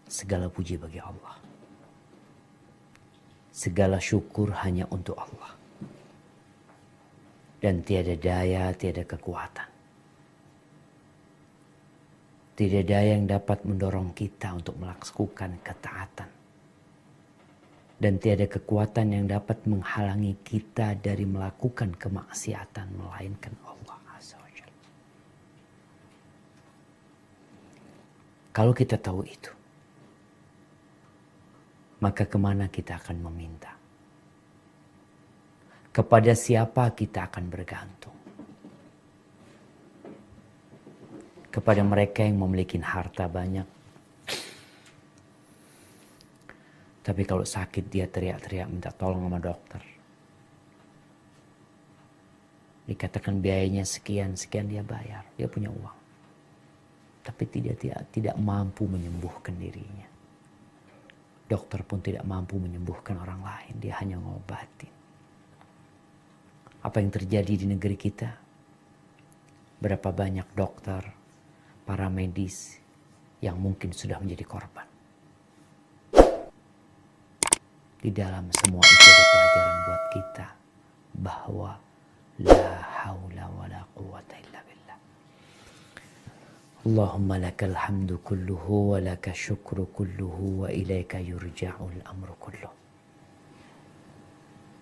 Segala puji bagi Allah. Segala syukur hanya untuk Allah. Dan tiada daya, tiada kekuatan. Tidak daya yang dapat mendorong kita untuk melakukan ketaatan. Dan tiada kekuatan yang dapat menghalangi kita dari melakukan kemaksiatan melainkan Allah Azza wa Jalla. Kalau kita tahu itu, maka kemana kita akan meminta? Kepada siapa kita akan bergantung? Kepada mereka yang memiliki harta banyak. Tapi kalau sakit dia teriak-teriak minta tolong sama dokter. Dikatakan biayanya sekian dia bayar. Dia punya uang. Tapi tidak mampu menyembuhkan dirinya. Dokter pun tidak mampu menyembuhkan orang lain. Dia hanya ngobatin. Apa yang terjadi di negeri kita? Berapa banyak dokter, para medis yang mungkin sudah menjadi korban. Di dalam semua itu ada pelajaran buat kita bahwa la haula wa la quwata illa billah. Allahumma lakal hamdu kulluhu wa laka syukru kulluhu wa ilaika yurja'ul amru kulluh.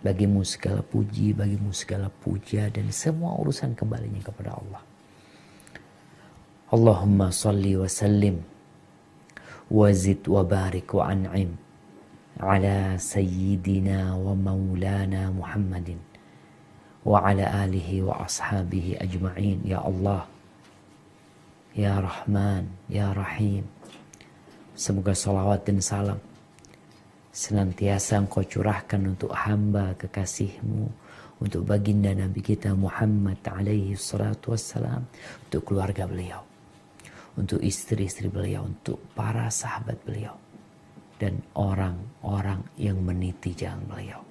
Bagimu segala puji, bagimu segala puja dan semua urusan kembalinya kepada Allah. Allahumma salli wa sallim wa zid wa barik wa an'im ala sayyidina wa maulana Muhammadin wa ala alihi wa ashabihi ajma'in. Ya Allah, Ya Rahman, Ya Rahim, semoga salawat dan salam senantiasa Engkau curahkan untuk hamba kekasih-Mu, untuk baginda Nabi kita Muhammad alaihi salatu wassalam, untuk keluarga beliau, untuk istri-istri beliau, untuk para sahabat beliau, dan orang-orang yang meniti jalan beliau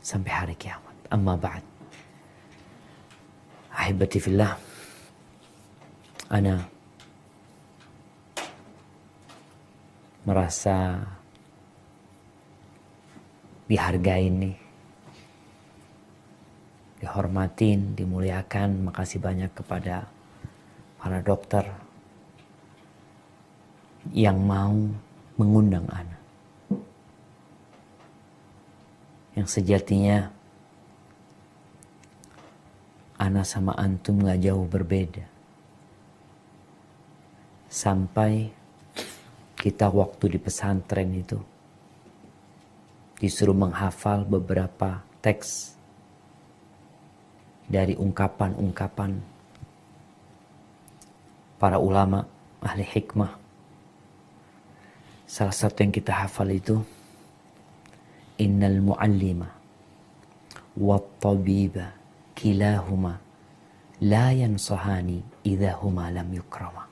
sampai hari kiamat. Amma ba'd. Ahibati fillah, ana merasa dihargain nih, dihormatin, dimuliakan. Makasih banyak kepada para dokter yang mau mengundang ana. Yang sejatinya ana sama antum gak jauh berbeda. Sampai kita waktu di pesantren itu disuruh menghafal beberapa teks dari ungkapan-ungkapan para ulama ahli hikmah. Salah satu yang kita hafal itu, innal muallima wat tabiba kilahuma la yansahani idza huma lam yukrama.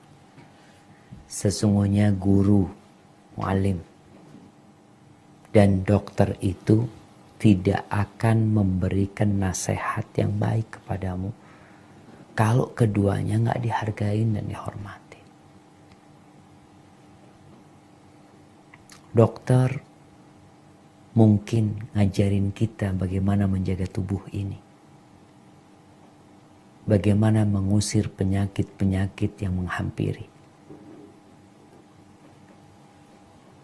Sesungguhnya guru, muallim, dan dokter itu tidak akan memberikan nasihat yang baik kepadamu kalau keduanya nggak dihargain dan dihormati. Dokter mungkin ngajarin kita bagaimana menjaga tubuh ini, bagaimana mengusir penyakit-penyakit yang menghampiri,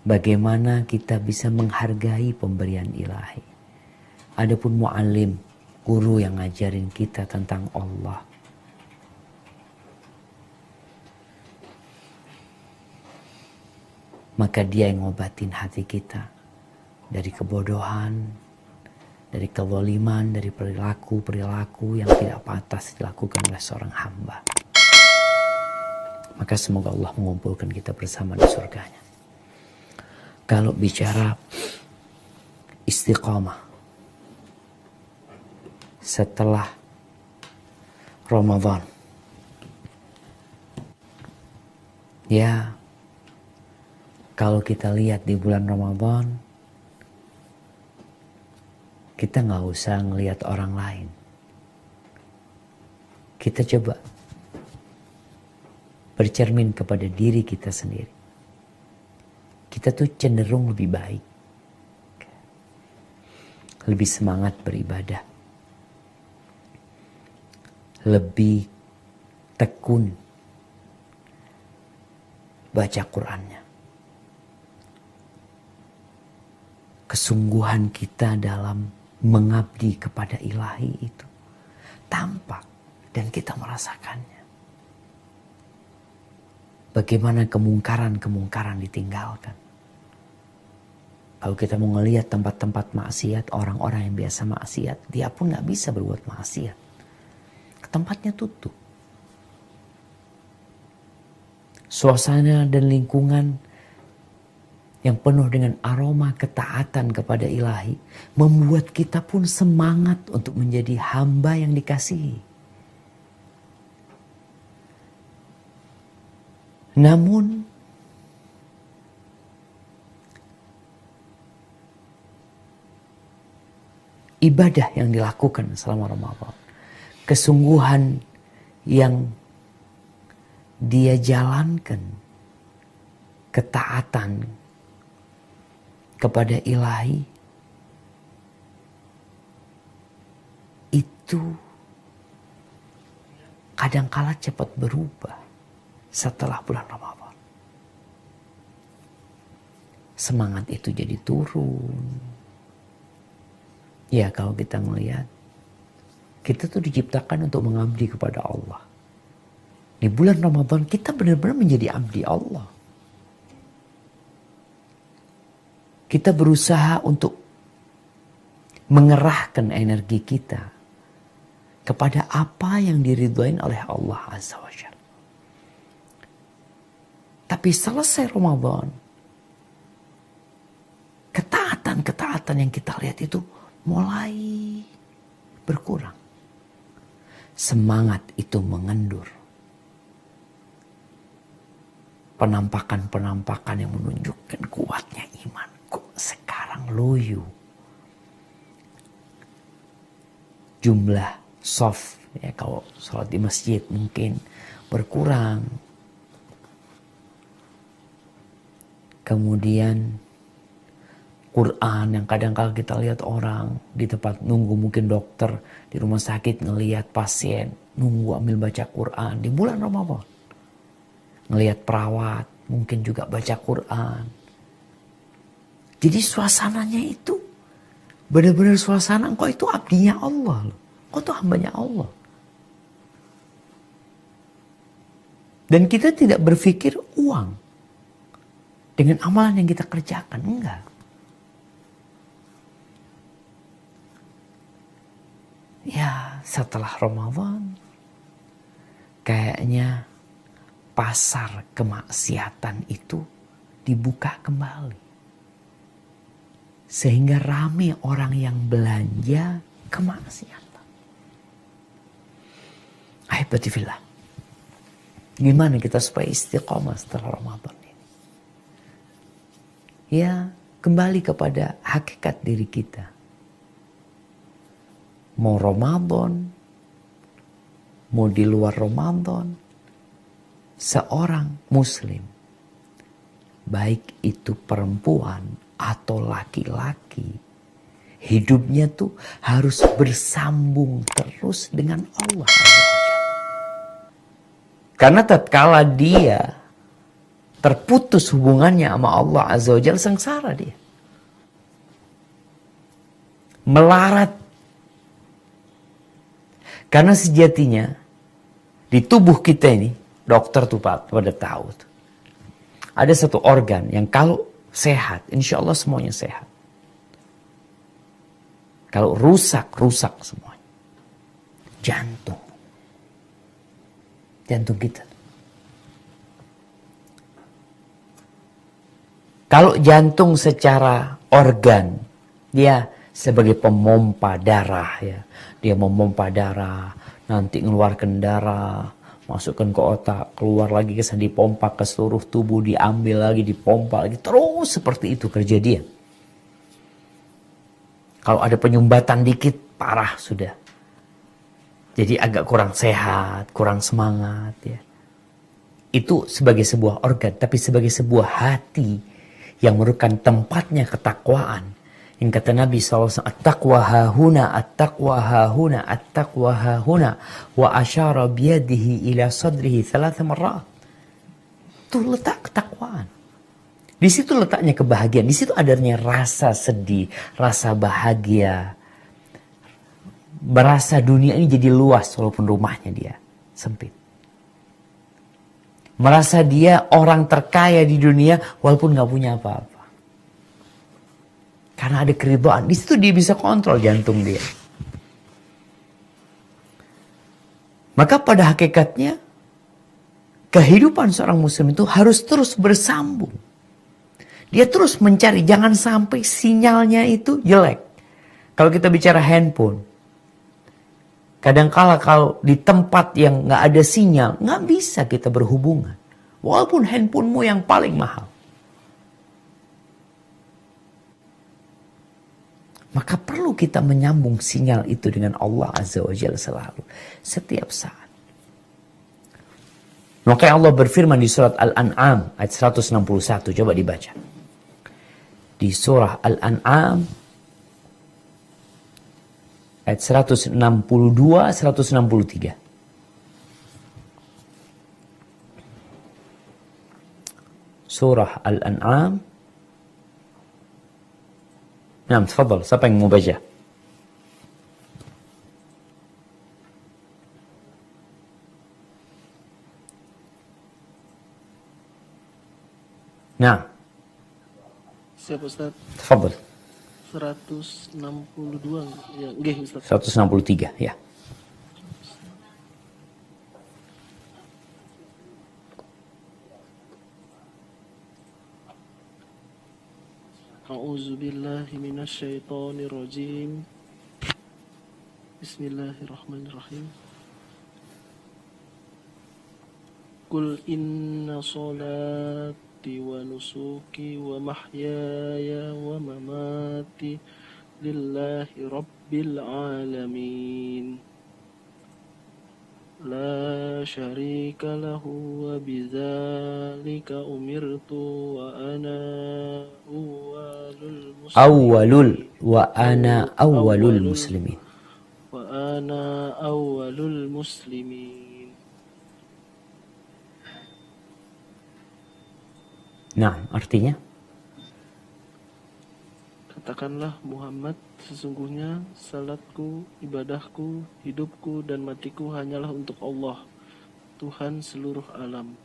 bagaimana kita bisa menghargai pemberian ilahi. Adapun muallim, guru yang ngajarin kita tentang Allah, maka dia yang ngobatin hati kita dari kebodohan, dari kezaliman, dari perilaku-perilaku yang tidak pantas dilakukan oleh seorang hamba. Maka semoga Allah mengumpulkan kita bersama di surganya. Kalau bicara istiqamah setelah Ramadan, ya, kalau kita lihat di bulan Ramadan, kita nggak usah ngelihat orang lain. Kita coba bercermin kepada diri kita sendiri. Kita tuh cenderung lebih baik, lebih semangat beribadah, lebih tekun baca Qur'annya. Kesungguhan kita dalam mengabdi kepada ilahi itu tampak dan kita merasakannya. Bagaimana kemungkaran-kemungkaran ditinggalkan. Kalau kita mau ngelihat tempat-tempat maksiat, orang-orang yang biasa maksiat, dia pun gak bisa berbuat maksiat. Tempatnya tutup. Suasana dan lingkungan yang penuh dengan aroma ketaatan kepada ilahi membuat kita pun semangat untuk menjadi hamba yang dikasihi. Namun ibadah yang dilakukan selama Ramadan, kesungguhan yang dia jalankan, ketaatan kepada ilahi, itu kadangkala cepat berubah setelah bulan Ramadan. Semangat itu jadi turun. Ya, kalau kita melihat, kita tuh diciptakan untuk mengabdi kepada Allah. Di bulan Ramadan kita benar-benar menjadi abdi Allah. Kita berusaha untuk mengerahkan energi kita kepada apa yang diridhoin oleh Allah Azza wa Jalla. Tapi selesai Ramadan, ketaatan-ketaatan yang kita lihat itu mulai berkurang. Semangat itu mengendur. Penampakan-penampakan yang menunjukkan kuatnya iman kok sekarang loyo. Jumlah soft, ya kalau sholat di masjid mungkin berkurang. Kemudian Quran yang kadang-kadang kita lihat orang di tempat nunggu, mungkin dokter di rumah sakit ngelihat pasien nunggu ambil baca Quran di bulan Ramadan. Ngelihat perawat mungkin juga baca Quran. Jadi suasananya itu benar-benar suasana engkau itu abdinya Allah loh. Engkau itu hambanya Allah. Dan kita tidak berpikir uang dengan amalan yang kita kerjakan. Enggak. Ya, setelah Ramadan kayaknya pasar kemaksiatan itu dibuka kembali. Sehingga rame orang yang belanja kemaksiatan. Ahibbatifillah. Gimana kita supaya istiqomah setelah Ramadan ini? Ya, kembali kepada hakikat diri kita. Mau Ramadan, mau di luar Ramadan, seorang muslim, baik itu perempuan atau laki-laki, hidupnya tuh harus bersambung terus dengan Allah. Karena tatkala dia terputus hubungannya sama Allah Azza wa Jalla, sengsara dia. Melarat. Karena sejatinya di tubuh kita ini, dokter tuh Pak pada tahu tuh, ada satu organ yang kalau sehat, insya Allah semuanya sehat. Kalau rusak semuanya. Jantung. Jantung kita. Kalau jantung secara organ, dia sebagai pemompa darah ya. Dia memompa darah, nanti ngeluarkan darah, masukkan ke otak, keluar lagi ke sana, dipompa ke seluruh tubuh, diambil lagi, dipompa lagi. Terus seperti itu kerja dia. Kalau ada penyumbatan dikit, parah sudah. Jadi agak kurang sehat, kurang semangat ya. itu sebagai sebuah organ, tapi sebagai sebuah hati yang merupakan tempatnya ketakwaan. Yang kata Nabi SAW, at-taqwa hahuna, at-taqwa hahuna, at-taqwa hahuna, wa asyara biyadihi ila sadrihi thalatha marrat. Itu letak ketakwaan. Di situ letaknya kebahagiaan. Di situ adanya rasa sedih, rasa bahagia. Berasa dunia ini jadi luas walaupun rumahnya dia sempit. Merasa dia orang terkaya di dunia walaupun gak punya apa-apa. Karena ada keridhaan. Di situ dia bisa kontrol jantung dia. Maka pada hakikatnya kehidupan seorang muslim itu harus terus bersambung. Dia terus mencari, jangan sampai sinyalnya itu jelek. Kalau kita bicara handphone, kadangkala kalau di tempat yang nggak ada sinyal, nggak bisa kita berhubungan. Walaupun handphonemu yang paling mahal. Maka perlu kita menyambung sinyal itu dengan Allah Azza wa Jalla selalu. Setiap saat. Maka Allah berfirman di surat Al-An'am ayat 161. Coba dibaca. Di surah Al-An'am ayat 162, 163. Surah Al-An'am. Nah, tafadhal, siapa yang mau baca? Nah. Siap Ustaz? Tafadhal. 162 ya, nggih Ustaz. 163 ya. A'udzu billahi minasy syaithanir rajim. Bismillahirrahmanirrahim. Qul inna salati wa nusuki wa mahyaya wa mamati lillahi rabbil alamin. La syarika lahu wa bidzalika umirtu wa ana awwalul muslimin. Wa ana awwalul muslimin. Nah, artinya? Katakanlah Muhammad, sesungguhnya salatku, ibadahku, hidupku, dan matiku hanyalah untuk Allah, Tuhan seluruh alam.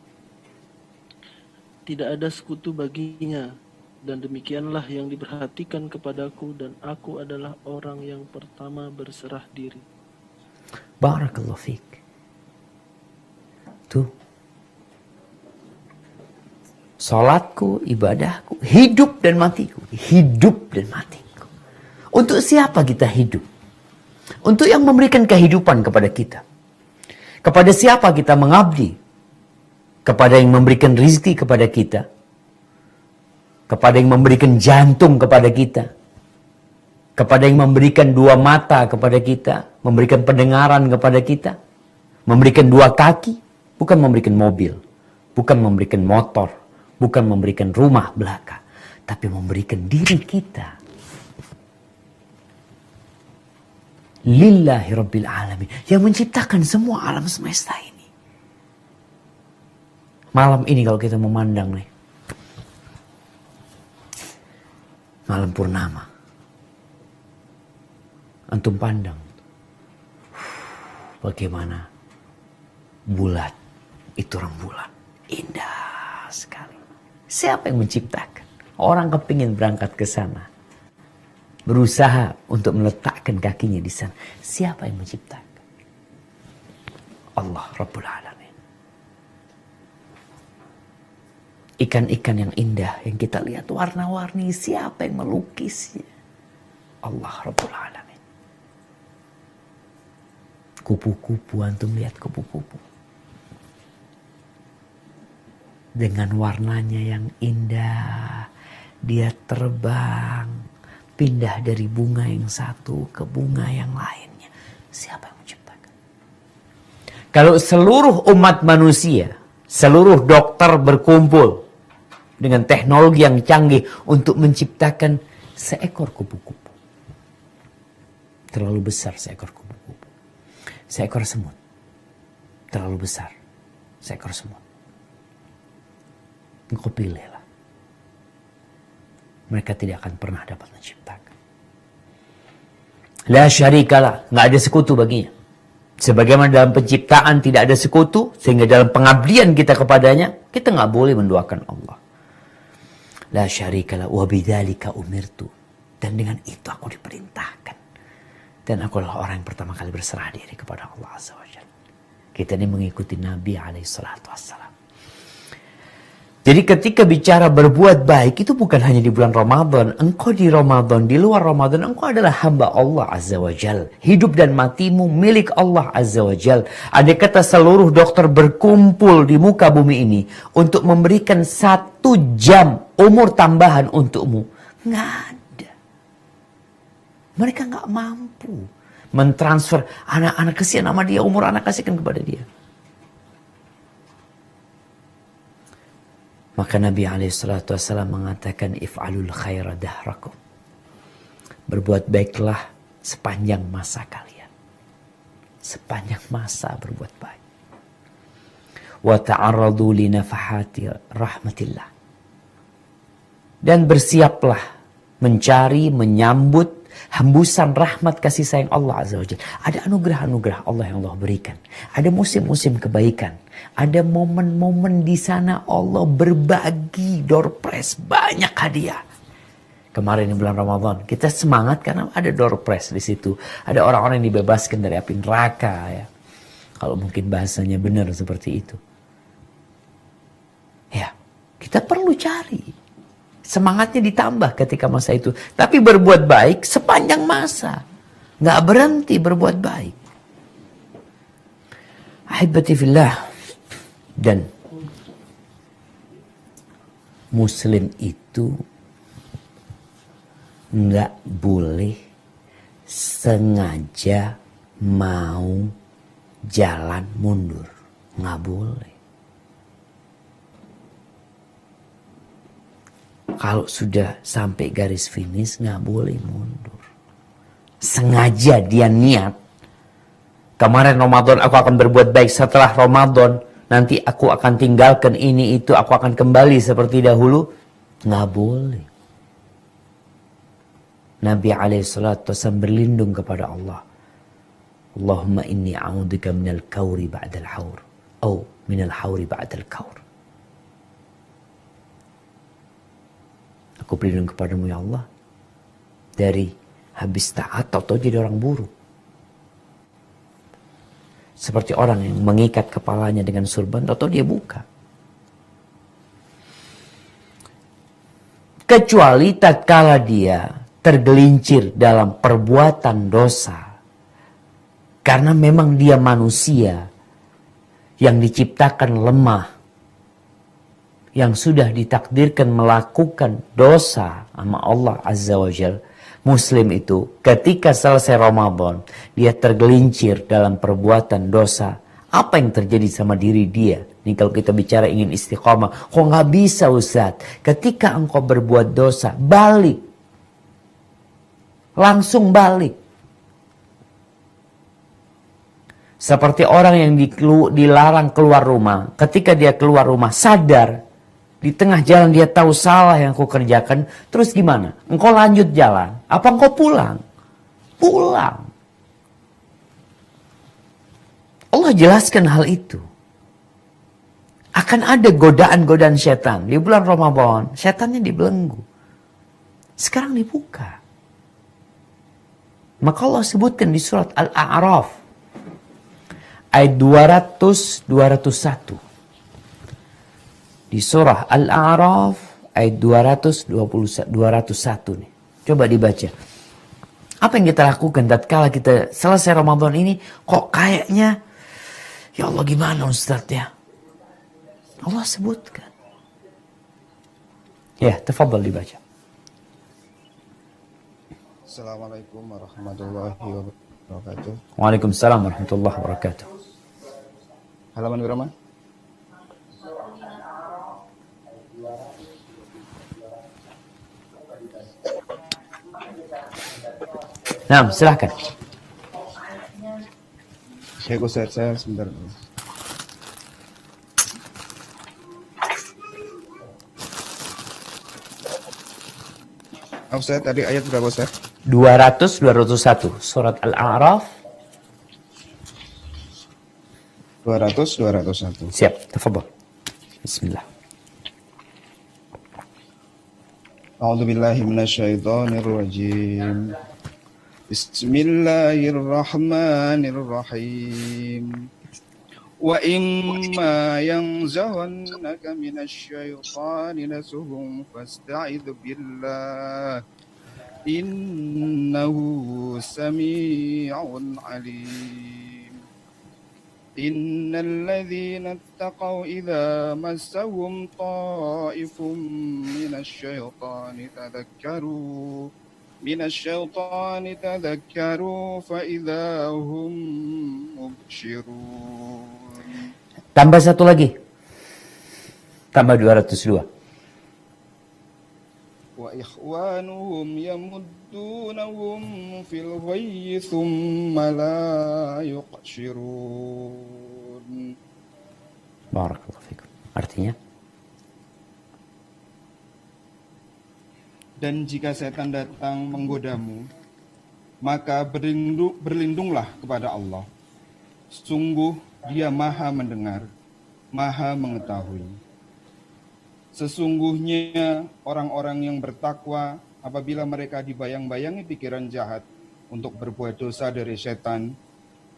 Tidak ada sekutu baginya, dan demikianlah yang diperhatikan kepadaku, dan aku adalah orang yang pertama berserah diri. Barakallahu fiik. Tuh. Salatku, ibadahku, hidup dan matiku. Hidup dan matiku. Untuk siapa kita hidup? Untuk yang memberikan kehidupan kepada kita. Kepada siapa kita mengabdi? Kepada yang memberikan rizki kepada kita. Kepada yang memberikan jantung kepada kita. Kepada yang memberikan dua mata kepada kita. Memberikan pendengaran kepada kita. Memberikan dua kaki. Bukan memberikan mobil. Bukan memberikan motor. Bukan memberikan rumah belaka, tapi memberikan diri kita. Lillahi Rabbil Alamin. Yang menciptakan semua alam semesta ini. Malam ini kalau kita memandang nih. Malam purnama. Antum pandang. Bagaimana bulat itu rembulan. Indah sekali. Siapa yang menciptakan? Orang kepingin berangkat ke sana. Berusaha untuk meletakkan kakinya di sana. Siapa yang menciptakan? Allah Rabbul Alamin. Ikan-ikan yang indah yang kita lihat warna-warni. Siapa yang melukisnya? Allah Rabbul Alamin. Kupu-kupu, antum lihat kupu-kupu. Dengan warnanya yang indah, dia terbang, pindah dari bunga yang satu ke bunga yang lainnya. Siapa yang menciptakan? Kalau seluruh umat manusia Seluruh dokter berkumpul dengan teknologi yang canggih untuk menciptakan seekor kupu-kupu. Terlalu besar seekor kupu-kupu. Seekor semut. Terlalu besar seekor semut. Engkau pilihlah. Mereka tidak akan pernah dapat menciptakan. La syarikalah, nggak ada sekutu baginya. Sebagaimana dalam penciptaan tidak ada sekutu, sehingga dalam pengabdian kita kepadanya, kita nggak boleh mendoakan Allah. La syarikalah wa bidzalika umirtu. Dan dengan itu aku diperintahkan. Dan aku adalah orang yang pertama kali berserah diri kepada Allah Azza wa Jalla. Kita ini mengikuti Nabi alaihi salatu wassalam. Jadi ketika bicara berbuat baik itu bukan hanya di bulan Ramadan. Engkau di Ramadan, di luar Ramadan, engkau adalah hamba Allah Azza wa Jal. Hidup dan matimu milik Allah Azza wa Jal. Ada kata seluruh dokter berkumpul di muka bumi ini untuk memberikan 1 jam umur tambahan untukmu. Nggak ada. Mereka nggak mampu mentransfer anak-anak, kesian sama dia, umur anak kasihkan kepada dia. Maka Nabi SAW mengatakan if'alul khaira dahrakum. Berbuat baiklah sepanjang masa kalian. Sepanjang masa berbuat baik. Wa ta'arradu li nafahati rahmatillah. Dan bersiaplah mencari, menyambut hembusan rahmat kasih sayang Allah Azza wa Jalla. Ada anugerah-anugerah Allah yang Allah berikan. Ada musim-musim kebaikan. Ada momen-momen di sana Allah berbagi door prize, banyak hadiah. Kemarin di bulan Ramadan kita semangat karena ada door prize di situ. Ada orang-orang yang dibebaskan dari api neraka ya. Kalau mungkin bahasanya benar seperti itu. Ya, kita perlu cari. Semangatnya ditambah ketika masa itu. Tapi berbuat baik sepanjang masa. Nggak berhenti berbuat baik. Ahibati fillah. Dan Muslim itu nggak boleh sengaja mau jalan mundur. Nggak boleh. Kalau sudah sampai garis finish nggak boleh mundur. Sengaja dia niat. Kemarin Ramadan aku akan berbuat baik, setelah Ramadan nanti aku akan tinggalkan ini itu, aku akan kembali seperti dahulu. Nggak boleh. Nabi SAW berlindung kepada Allah. Allahumma inni a'udzubika minal kauri ba'dal haur. Atau minal hauri ba'dal kaur. Aku berlindung kepadamu ya Allah. Dari habis taat atau jadi orang buruk. Seperti orang yang mengikat kepalanya dengan surban, atau dia buka. Kecuali tatkala dia tergelincir dalam perbuatan dosa. Karena memang dia manusia yang diciptakan lemah. Yang sudah ditakdirkan melakukan dosa sama Allah Azza wa Jalla. Muslim itu ketika selesai Ramadan, dia tergelincir dalam perbuatan dosa. Apa yang terjadi sama diri dia? Ini kalau kita bicara ingin istiqomah. Kok nggak bisa Ustaz? Ketika engkau berbuat dosa, balik. Langsung balik. Seperti orang yang dilarang keluar rumah. Ketika dia keluar rumah, sadar. Di tengah jalan dia tahu salah yang aku kerjakan. Terus gimana? Engkau lanjut jalan. Apa engkau pulang? Pulang. Allah jelaskan hal itu. Akan ada godaan-godaan setan. Di bulan Ramadan, setannya dibelenggu. Sekarang dibuka. Maka Allah sebutkan di surat Al-A'raf. Ayat 200-201. Di surah Al-A'raf ayat 201 nih. Coba dibaca. Apa yang kita lakukan tatkala kita selesai Ramadan ini kok kayaknya ya Allah gimana Ustaz ya? Allah sebutkan. Ya, tafadhal dibaca. Assalamualaikum warahmatullahi wabarakatuh. Waalaikumsalam warahmatullahi wabarakatuh. Halaman berapa? Nah, silahkan. Baik Ustaz, saya sebentar. Ustaz, tadi ayat berapa Ustaz? 201 surat Al-A'raf. 201. Siap, tafadhol. Bismillah. A'udzubillahi minasyaitonirrajim. Bismillahirrahmanirrahim. Wa imma yanzaghannaka minasyaitani nasuhum fasta'idz billah. Innahu sami'un alim. Innal ladzina ittaqaw idza massahum ta'ifum minasyaitani tadhakkaru fa idza hum mubsyirun. Tambah satu lagi. Tambah 202. Wa ikhwanuhum yamuddunahum fil ghayyi thumma la yuqshirun. Barakallahu fikum. Artinya? Dan jika setan datang menggodamu, maka berlindunglah kepada Allah. Sungguh Dia Maha mendengar, Maha mengetahui. Sesungguhnya orang-orang yang bertakwa apabila mereka dibayang-bayangi pikiran jahat untuk berbuat dosa dari setan,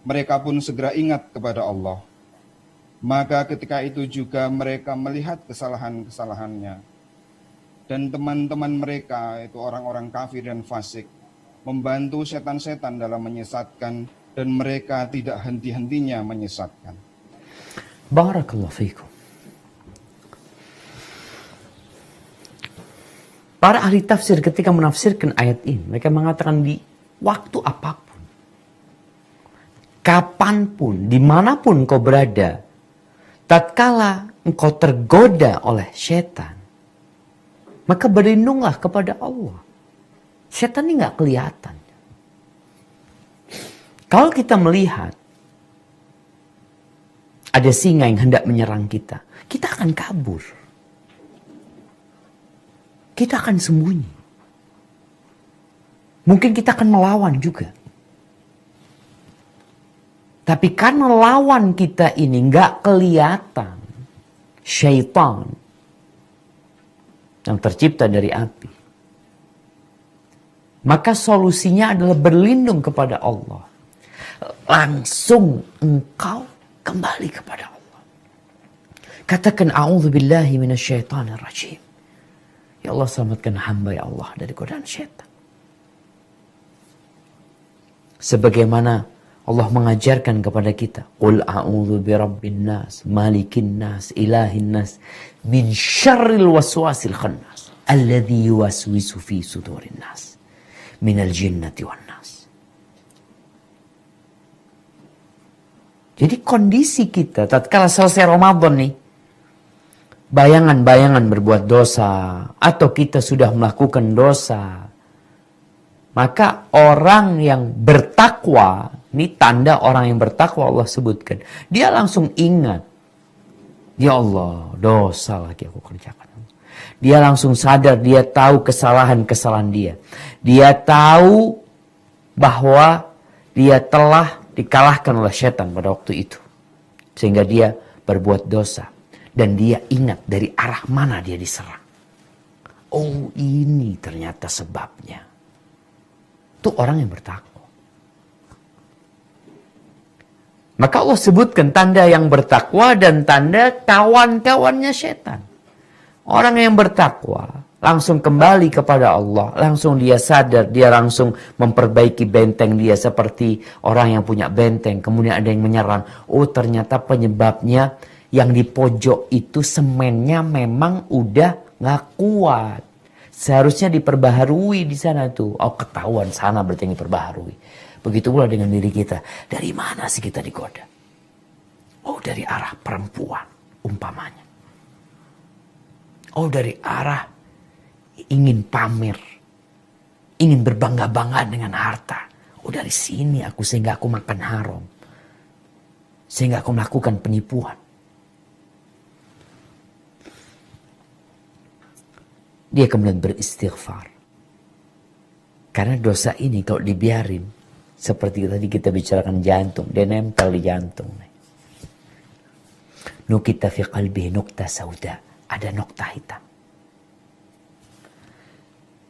mereka pun segera ingat kepada Allah. Maka ketika itu juga mereka melihat kesalahan-kesalahannya. Dan teman-teman mereka, itu orang-orang kafir dan fasik, membantu setan-setan dalam menyesatkan, dan mereka tidak henti-hentinya menyesatkan. Barakallahu fikum. Para ahli tafsir ketika menafsirkan ayat ini, mereka mengatakan di waktu apapun, kapanpun, dimanapun kau berada, tatkala engkau tergoda oleh setan, maka berlindunglah kepada Allah. Setan ini nggak kelihatan. Kalau kita melihat ada singa yang hendak menyerang kita, kita akan kabur. Kita akan sembunyi. Mungkin kita akan melawan juga. Tapi karena lawan kita ini nggak kelihatan, syaitan yang tercipta dari api, maka solusinya adalah berlindung kepada Allah. Langsung engkau kembali kepada Allah. Katakan a'udzubillahi minasyaitonirrajim. Ya Allah, selamatkan hamba ya Allah dari godaan syaitan. Sebagaimana Allah mengajarkan kepada kita, qul a'udzu birabbin nas, malikin nas, ilahin nas, min syarril waswasil khannas, alladzi yuwaswisu fi sudurin nas, minal jinnati wan nas. Jadi kondisi kita tatkala selesai Ramadan nih, bayangan-bayangan berbuat dosa, atau kita sudah melakukan dosa, maka orang yang bertakwa, ini tanda orang yang bertakwa Allah sebutkan, dia langsung ingat, ya Allah, dosa lagi aku kerjakan. Dia langsung sadar, dia tahu kesalahan-kesalahan dia. Dia tahu bahwa dia telah dikalahkan oleh setan pada waktu itu, sehingga dia berbuat dosa. Dan dia ingat dari arah mana dia diserang. Oh, ini ternyata sebabnya. Itu orang yang bertakwa. Maka Allah sebutkan tanda yang bertakwa dan tanda kawan-kawannya setan. Orang yang bertakwa langsung kembali kepada Allah. Langsung dia sadar, dia langsung memperbaiki benteng dia seperti orang yang punya benteng. Kemudian ada yang menyerang. Oh, ternyata penyebabnya yang di pojok itu semennya memang udah nggak kuat. Seharusnya diperbaharui di sana tuh. Oh, ketahuan sana berarti yang diperbaharui. Begitu pula dengan diri kita. Dari mana sih kita digoda? Oh, dari arah perempuan umpamanya. Oh, dari arah ingin pamer. Ingin berbangga-bangga dengan harta. Oh, dari sini aku, sehingga aku makan haram. Sehingga aku melakukan penipuan. Dia kemudian beristighfar. Karena dosa ini kalau dibiarin, seperti tadi kita bicarakan jantung, dia nempel di jantung. Nukita fi qalbihi nukta sauda, ada nokta hitam.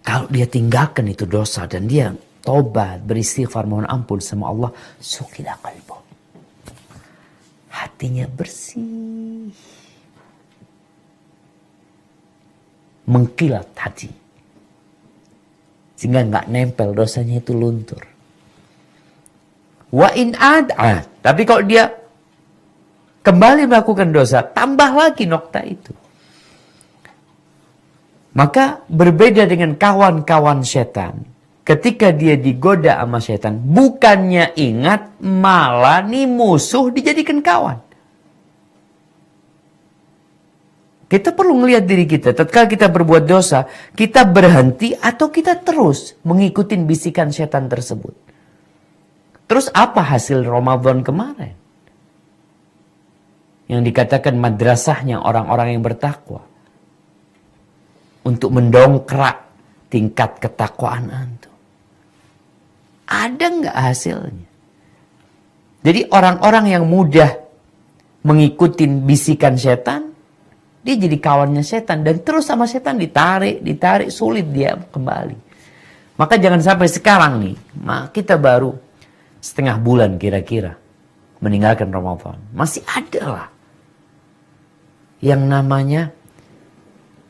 Kalau dia tinggalkan itu dosa dan dia tobat, beristighfar, mohon ampun sama Allah, sukila qalbuh. Hatinya bersih. Mengkilat hati. Sehingga nggak nempel, dosanya itu luntur. Wa in ad'a. Tapi kalau dia kembali melakukan dosa, tambah lagi nokta itu. Maka berbeda dengan kawan-kawan setan. Ketika dia digoda sama setan, bukannya ingat, malah nih musuh dijadikan kawan. Kita perlu melihat diri kita. Tatkala kita berbuat dosa, kita berhenti atau kita terus mengikuti bisikan setan tersebut. Terus apa hasil Ramadan kemarin? Yang dikatakan madrasahnya orang-orang yang bertakwa. Untuk mendongkrak tingkat ketakwaan antum. Ada nggak hasilnya? Jadi orang-orang yang mudah mengikuti bisikan setan, dia jadi kawannya setan. Dan terus sama setan ditarik, sulit dia kembali. Maka jangan sampai sekarang nih, kita baru setengah bulan kira-kira meninggalkan Ramadan. Masih ada lah yang namanya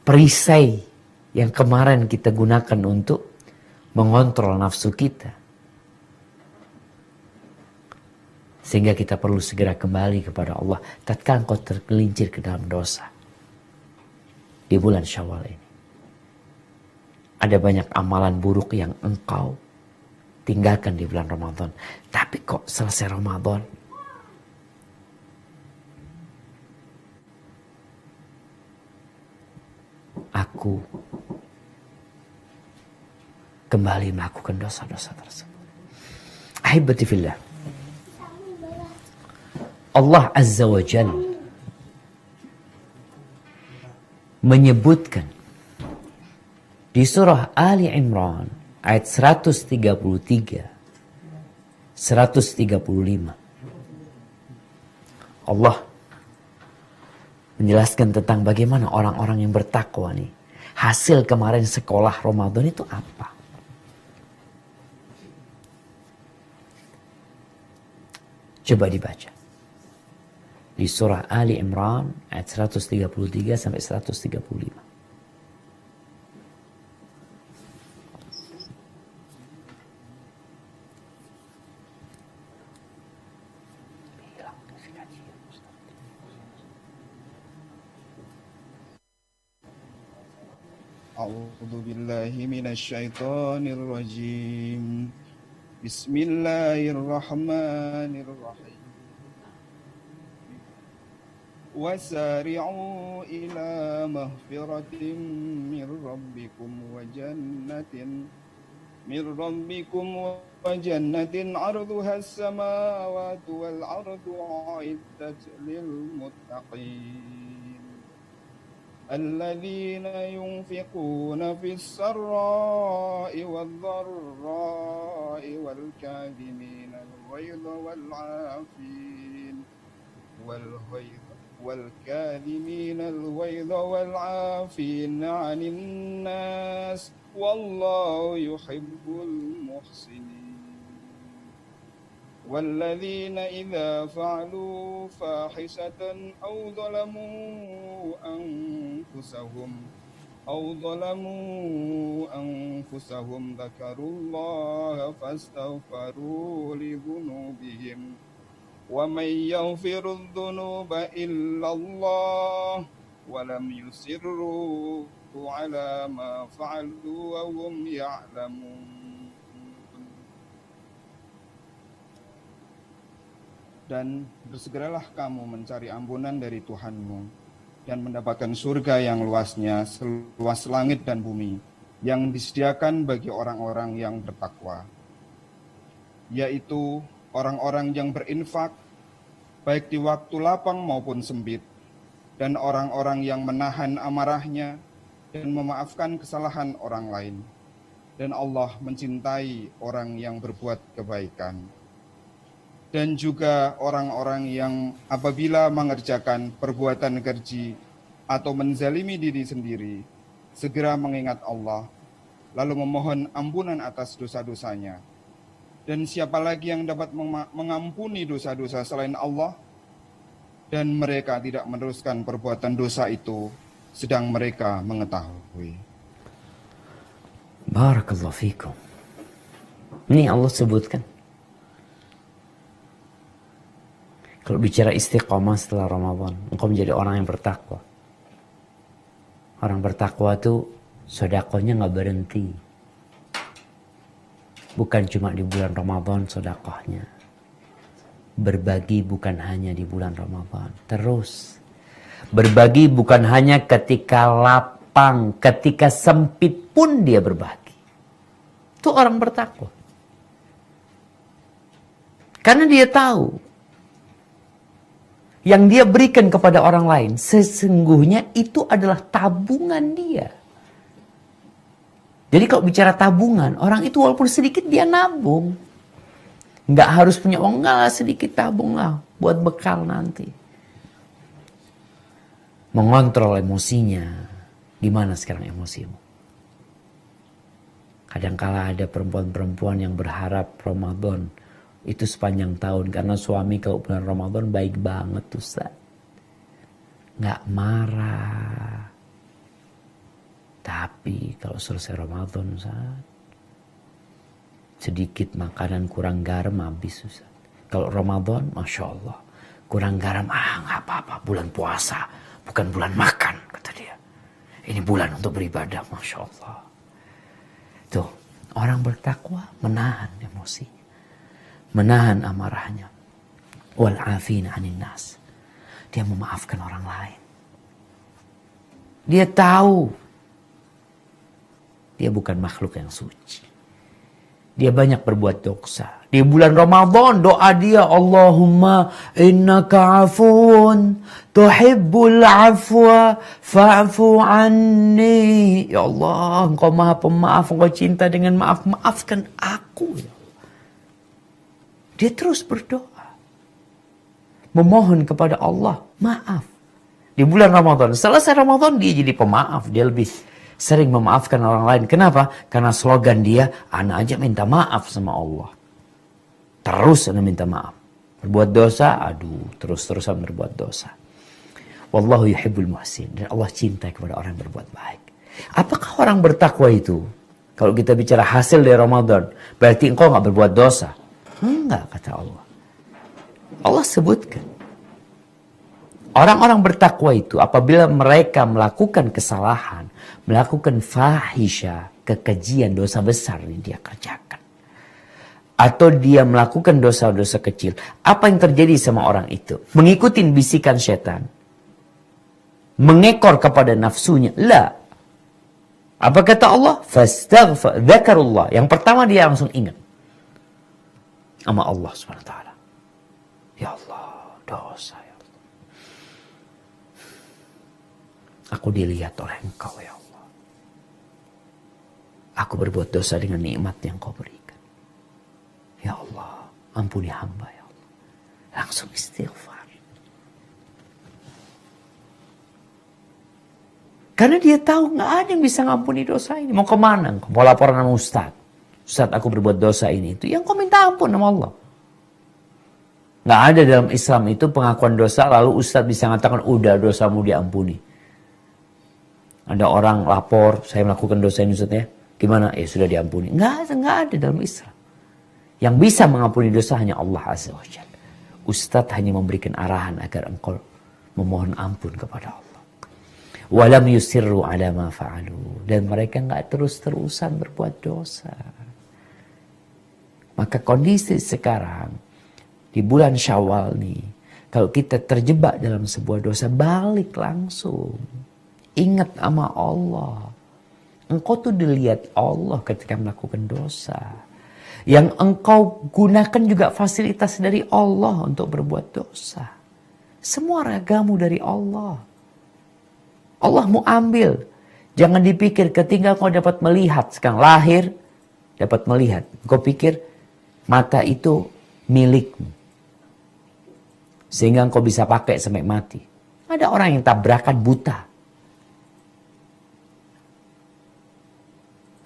perisai yang kemarin kita gunakan untuk mengontrol nafsu kita. Sehingga kita perlu segera kembali kepada Allah tatkala engkau tergelincir ke dalam dosa. Di bulan Syawal ini. Ada banyak amalan buruk yang engkau tinggalkan di bulan Ramadan. Tapi kok selesai Ramadan, aku kembali melakukan dosa-dosa tersebut. Ahibati fillah. Allah Azza wa Jal menyebutkan di surah Ali Imran ayat 133, 135. Allah menjelaskan tentang bagaimana orang-orang yang bertakwa nih. Hasil kemarin sekolah Ramadan itu apa? Coba dibaca. Di surah Ali Imran ayat 133 sampai 135. A'udzu billahi minasy syaithanir rajim. Bismillahirrahmanirrahim. Wasari'u ila maghfiratin min rabbikum wa jannatin 'arduha as-samawati wal ardu 'iddat lil muttaqin. Alladzina yunfiquna fis sarra'i wal dharra'i wal kadhimina al-ghayza wal 'afin والكاظمين الغيظ والعافين عن الناس والله يحب المحسنين والذين إذا فعلوا فاحشة أو ظلموا أنفسهم ذكروا الله فاستغفروا لذنوبهم ومن يغفر الذنوب إلا الله ولم يصروا على ما فعلوا وهم يعلمون. Dan bersegeralah kamu mencari ampunan dari Tuhanmu dan mendapatkan surga yang luasnya seluas langit dan bumi yang disediakan bagi orang-orang yang bertakwa. yaitu orang-orang yang berinfak baik di waktu lapang maupun sempit, dan orang-orang yang menahan amarahnya dan memaafkan kesalahan orang lain. Dan Allah mencintai orang yang berbuat kebaikan. Dan juga orang-orang yang apabila mengerjakan perbuatan keji atau menzalimi diri sendiri, segera mengingat Allah, lalu memohon ampunan atas dosa-dosanya. Dan siapa lagi yang dapat mengampuni dosa-dosa selain Allah? Dan mereka tidak meneruskan perbuatan dosa itu, sedang mereka mengetahui. Barakallahu fikum. Ini Allah sebutkan. Kalau bicara istiqomah setelah Ramadan, engkau menjadi orang yang bertakwa. Orang bertakwa itu sedekahnya nggak berhenti. Bukan cuma di bulan Ramadan sedekahnya. Berbagi bukan hanya di bulan Ramadan. Terus. Berbagi bukan hanya ketika lapang, ketika sempit pun dia berbagi. Itu orang bertakwa. Karena dia tahu yang dia berikan kepada orang lain, sesungguhnya itu adalah tabungan dia. Jadi kalau bicara tabungan, orang itu walaupun sedikit dia nabung. Nggak harus punya uang, enggak lah, sedikit tabung lah buat bekal nanti. Mengontrol emosinya. Gimana sekarang emosimu? Kadangkala ada perempuan-perempuan yang berharap Ramadan itu sepanjang tahun. Karena suami kalau bulan Ramadan baik banget Ustaz. Nggak marah. Tapi kalau selesai Ramadan Ustaz, sedikit makanan kurang garam habis Ustaz. Kalau Ramadan Masya Allah, kurang garam, nggak apa-apa, bulan puasa, bukan bulan makan, kata dia. Ini bulan untuk beribadah, Masya Allah. Tuh, orang bertakwa menahan emosinya, menahan amarahnya. Wal'afina 'anil nas. Dia memaafkan orang lain. Dia tahu dia bukan makhluk yang suci. Dia banyak berbuat dosa. Di bulan Ramadan doa dia, Allahumma innaka afun tuhibbul afwa fa'fu anni. Ya Allah, engkau maha pemaaf, engkau cinta dengan maaf, maafkan aku. Ya Allah. Dia terus berdoa. Memohon kepada Allah maaf. Di bulan Ramadan, selesai Ramadan dia jadi pemaaf. Dia lebih sering memaafkan orang lain. Kenapa? Karena slogan dia, ana aja minta maaf sama Allah. Terus ana minta maaf. Berbuat dosa, aduh, terus-terusan berbuat dosa. Wallahu yuhibbul muhsin. Dan Allah cinta kepada orang yang berbuat baik. Apakah orang bertakwa itu? Kalau kita bicara hasil dari Ramadan, berarti engkau gak berbuat dosa? Enggak, kata Allah. Allah sebutkan. Orang-orang bertakwa itu apabila mereka melakukan kesalahan, melakukan fahisha, kekejian, dosa besar yang dia kerjakan. Atau dia melakukan dosa-dosa kecil. Apa yang terjadi sama orang itu? Mengikuti bisikan setan. Mengekor kepada nafsunya. La. Apa kata Allah? Fastaghfar, dzakarullah. Yang pertama dia langsung ingat sama Allah SWT. Ya Allah, dosa. Aku dilihat oleh Engkau ya Allah. Aku berbuat dosa dengan nikmat yang Kau berikan. Ya Allah, ampuni hamba ya Allah. Langsung istighfar. Karena dia tahu nggak ada yang bisa ngampuni dosa ini. Mau kemana? Mau laporan sama Ustaz. Ustaz, aku berbuat dosa ini. Itu yang kau minta ampun sama Allah. Nggak ada dalam Islam itu pengakuan dosa lalu Ustaz bisa mengatakan udah dosamu diampuni. Ada orang lapor, saya melakukan dosa ini Ustaz ya. Gimana? Ya sudah diampuni. Nggak ada dalam Islam. Yang bisa mengampuni dosa hanya Allah Azza wa Jalla. Ustaz hanya memberikan arahan agar engkau memohon ampun kepada Allah. Walam yusirru ala ma fa'alu. Dan mereka nggak terus-terusan berbuat dosa. Maka kondisi sekarang, di bulan Syawal nih, kalau kita terjebak dalam sebuah dosa, balik langsung. Ingat sama Allah. Engkau tuh dilihat Allah ketika melakukan dosa. Yang engkau gunakan juga fasilitas dari Allah untuk berbuat dosa. Semua ragamu dari Allah. Allah mau ambil. Jangan dipikir ketika kau dapat melihat, sekarang lahir, dapat melihat. Kau pikir mata itu milikmu. Sehingga engkau bisa pakai sampai mati. Ada orang yang tabrakan buta.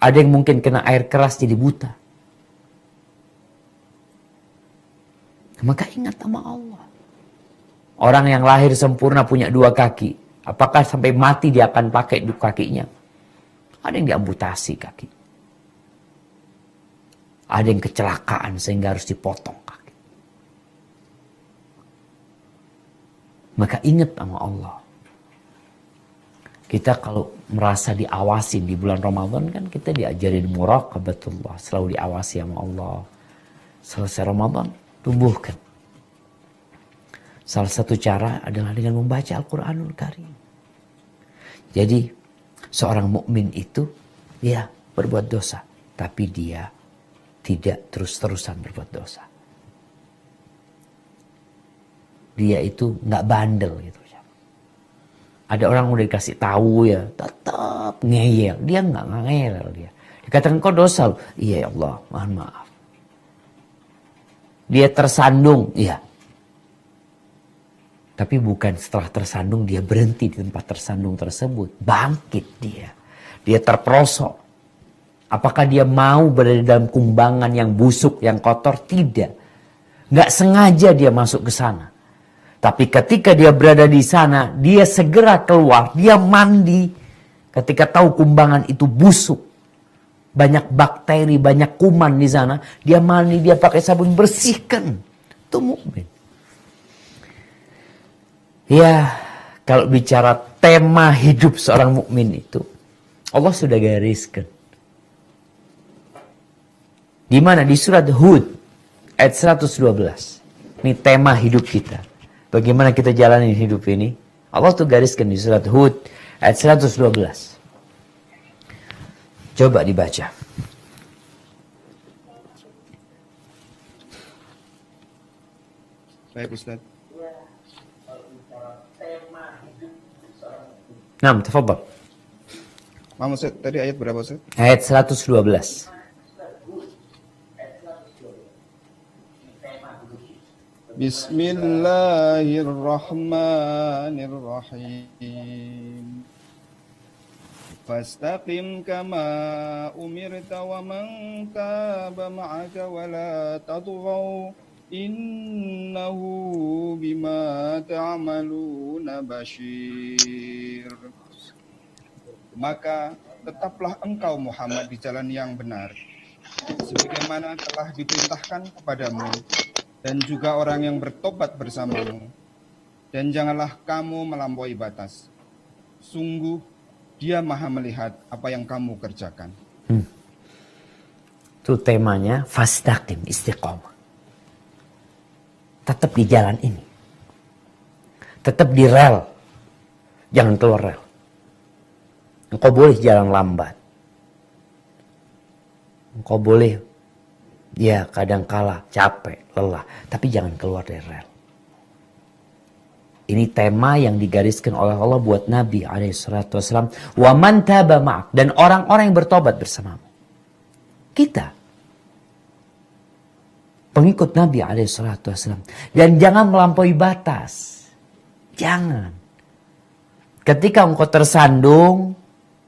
Ada yang mungkin kena air keras jadi buta. Maka ingat sama Allah. Orang yang lahir sempurna punya 2 kaki. Apakah sampai mati dia akan pakai 2 kakinya? Ada yang diamputasi kaki. Ada yang kecelakaan sehingga harus dipotong kaki. Maka ingat sama Allah. Kita kalau merasa diawasi di bulan Ramadan kan kita diajarin muraqabatullah. Selalu diawasi sama Allah. Selesai Ramadan, tumbuhkan. Salah satu cara adalah dengan membaca Al-Quranul Karim. Jadi seorang mukmin itu ya berbuat dosa. Tapi dia tidak terus-terusan berbuat dosa. Dia itu nggak bandel gitu. Ada orang udah dikasih tahu ya, tetap ngeyel. Dia nggak ngeyel dia. Dikatakan kau dosa. Iya ya Allah, mohon maaf. Dia tersandung, iya. Tapi bukan setelah tersandung dia berhenti di tempat tersandung tersebut. Bangkit dia. Dia terperosok. Apakah dia mau berada dalam kumbangan yang busuk, yang kotor? Tidak. Nggak sengaja dia masuk ke sana. Tapi ketika dia berada di sana, dia segera keluar, dia mandi. Ketika tahu kumbangan itu busuk, banyak bakteri, banyak kuman di sana, dia mandi, dia pakai sabun, bersihkan. Itu mukmin. Ya, kalau bicara tema hidup seorang mukmin itu, Allah sudah gariskan. Di mana? Di surat Hud ayat 112. Ini tema hidup kita. Bagaimana kita jalani hidup ini? Allah tuh gariskan di surat Hud ayat 112. Coba dibaca. Baik Ustaz. Nah, tafadhal. Maaf Ustaz, tadi ayat berapa Ustaz? Ayat 112. Bismillahirrahmanirrahim. Fastaqim kama umirta wa man taba ma'aka wa la tadghaw innahu bima ta'maluna basyir. Maka tetaplah engkau Muhammad di jalan yang benar, sebagaimana telah diperintahkan kepadamu, dan juga orang yang bertobat bersamamu. Dan janganlah kamu melampaui batas. Sungguh dia maha melihat apa yang kamu kerjakan. Itu temanya fastaqim, istiqomah. Tetap di jalan ini. Tetap di rel. Jangan keluar rel. Engkau boleh jalan lambat. Engkau boleh ya kadangkala capek, lelah. Tapi jangan keluar dari rel. Ini tema yang digariskan oleh Allah buat Nabi SAW. Wa man taba ma'ak. Dan orang-orang yang bertobat bersamamu. Kita. Pengikut Nabi SAW. Dan jangan melampaui batas. Jangan. Ketika engkau tersandung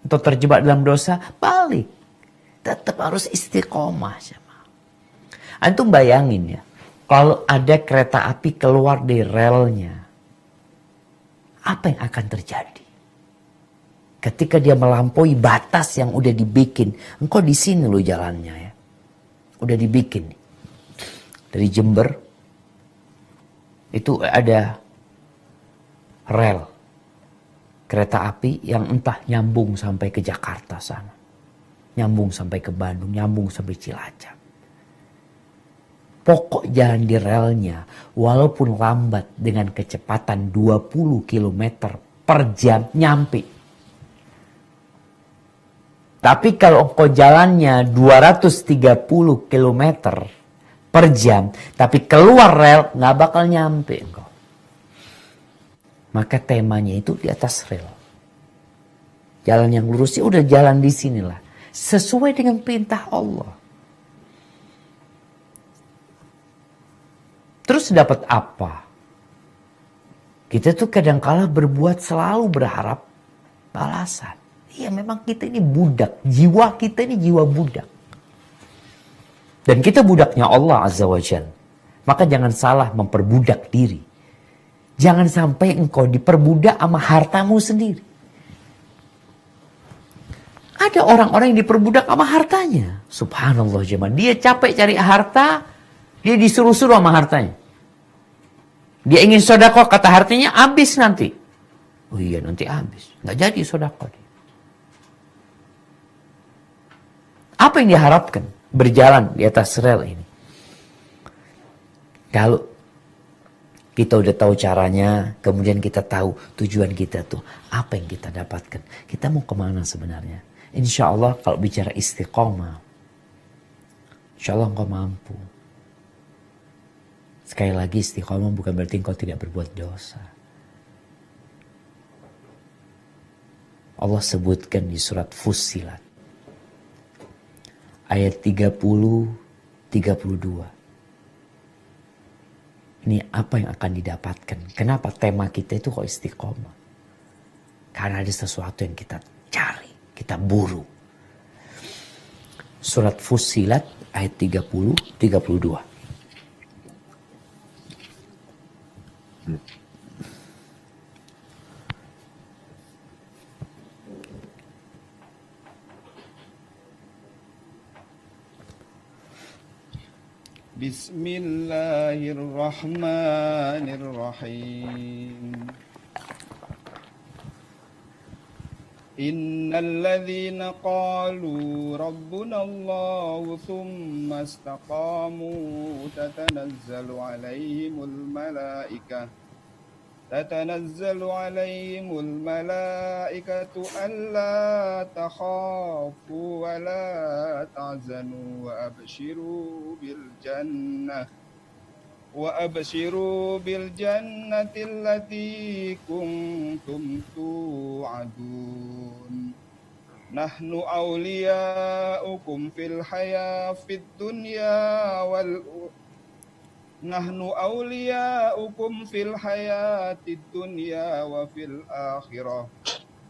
atau terjebak dalam dosa, balik. Tetap harus istiqomah. Antum bayangin ya. Kalau ada kereta api keluar dari relnya. Apa yang akan terjadi? Ketika dia melampaui batas yang udah dibikin. Engkau di sini loh jalannya ya. Udah dibikin. Dari Jember. Itu ada rel. Kereta api yang entah nyambung sampai ke Jakarta sana. Nyambung sampai ke Bandung. Nyambung sampai Cilacap. Pokok jalan di relnya, walaupun lambat dengan kecepatan 20 km per jam, nyampe. Tapi kalau engkau jalannya 230 km per jam, tapi keluar rel, nggak bakal nyampe engkau. Maka temanya itu di atas rel. Jalan yang lurus, ya udah jalan di sinilah. Sesuai dengan perintah Allah. Terus dapat apa? Kita tuh kadangkala berbuat selalu berharap balasan. Iya, memang kita ini budak. Jiwa kita ini jiwa budak. Dan kita budaknya Allah Azza wa Jalla. Maka jangan salah memperbudak diri. Jangan sampai engkau diperbudak sama hartamu sendiri. Ada orang-orang yang diperbudak sama hartanya. Subhanallah jemaah. Dia capek cari harta, dia disuruh-suruh sama hartanya. Dia ingin sedekah, kata hartanya habis nanti. Oh iya, nanti habis. Nggak jadi sedekah dia. Apa yang diharapkan? Berjalan di atas rel ini. Kalau kita udah tahu caranya, kemudian kita tahu tujuan kita tuh, apa yang kita dapatkan. Kita mau kemana sebenarnya? Insya Allah kalau bicara istiqomah, insya Allah engkau mampu. Sekali lagi, istiqomah bukan berarti engkau tidak berbuat dosa. Allah sebutkan di surat Fussilat ayat 30-32. Ini apa yang akan didapatkan? Kenapa tema kita itu kok istiqomah? Karena ada sesuatu yang kita cari, kita buru. Surat Fussilat ayat 30-32. Bismillahirrahmanirrahim. Innal ladzina qalu rabbuna Allah thumma istaqamu tatanazzalu alaihimul malaikatu alla takhafu wa la tahzanu wa abshiru bil jannati allati kuntum tu'adun. Nahnu awliya'ukum fil hayatid dunya wa fil akhirah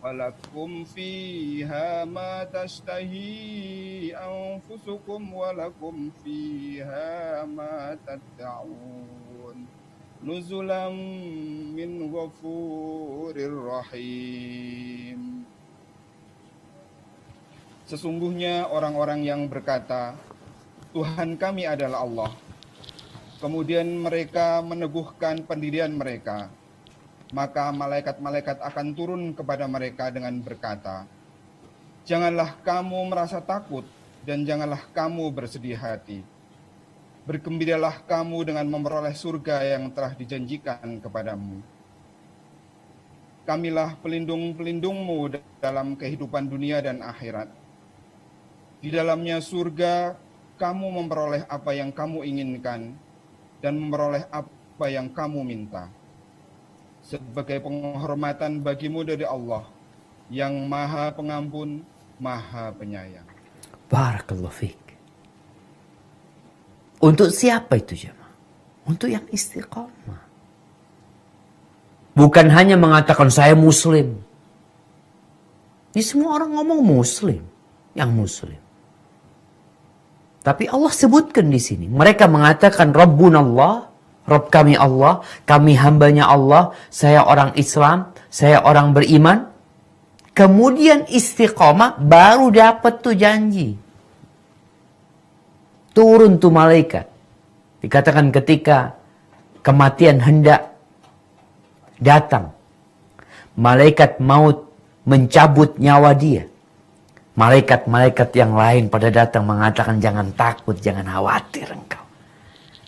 walakum fiha ma tashtahi anfusukum walakum fiha ma tad'un nuzulam min ghafurir rahim. Sesungguhnya orang-orang yang berkata, Tuhan kami adalah Allah. Kemudian mereka meneguhkan pendirian mereka. Maka malaikat-malaikat akan turun kepada mereka dengan berkata, janganlah kamu merasa takut dan janganlah kamu bersedih hati. Bergembiralah kamu dengan memperoleh surga yang telah dijanjikan kepadamu. Kamilah pelindung-pelindungmu dalam kehidupan dunia dan akhirat. Di dalamnya surga, kamu memperoleh apa yang kamu inginkan dan memperoleh apa yang kamu minta. Sebagai penghormatan bagimu dari Allah yang Maha Pengampun, Maha Penyayang. Barakallahu fiik. Untuk siapa itu jemaah? Untuk yang istiqamah. Bukan hanya mengatakan saya muslim. Ini semua orang ngomong muslim, yang muslim. Tapi Allah sebutkan di sini, mereka mengatakan Rabbunallah, Rabb kami Allah, kami hambanya Allah, saya orang Islam, saya orang beriman. Kemudian istiqomah baru dapat tuh janji. Turun tuh malaikat. Dikatakan ketika kematian hendak datang, malaikat maut mencabut nyawa dia. Malaikat-malaikat yang lain pada datang mengatakan jangan takut, jangan khawatir engkau.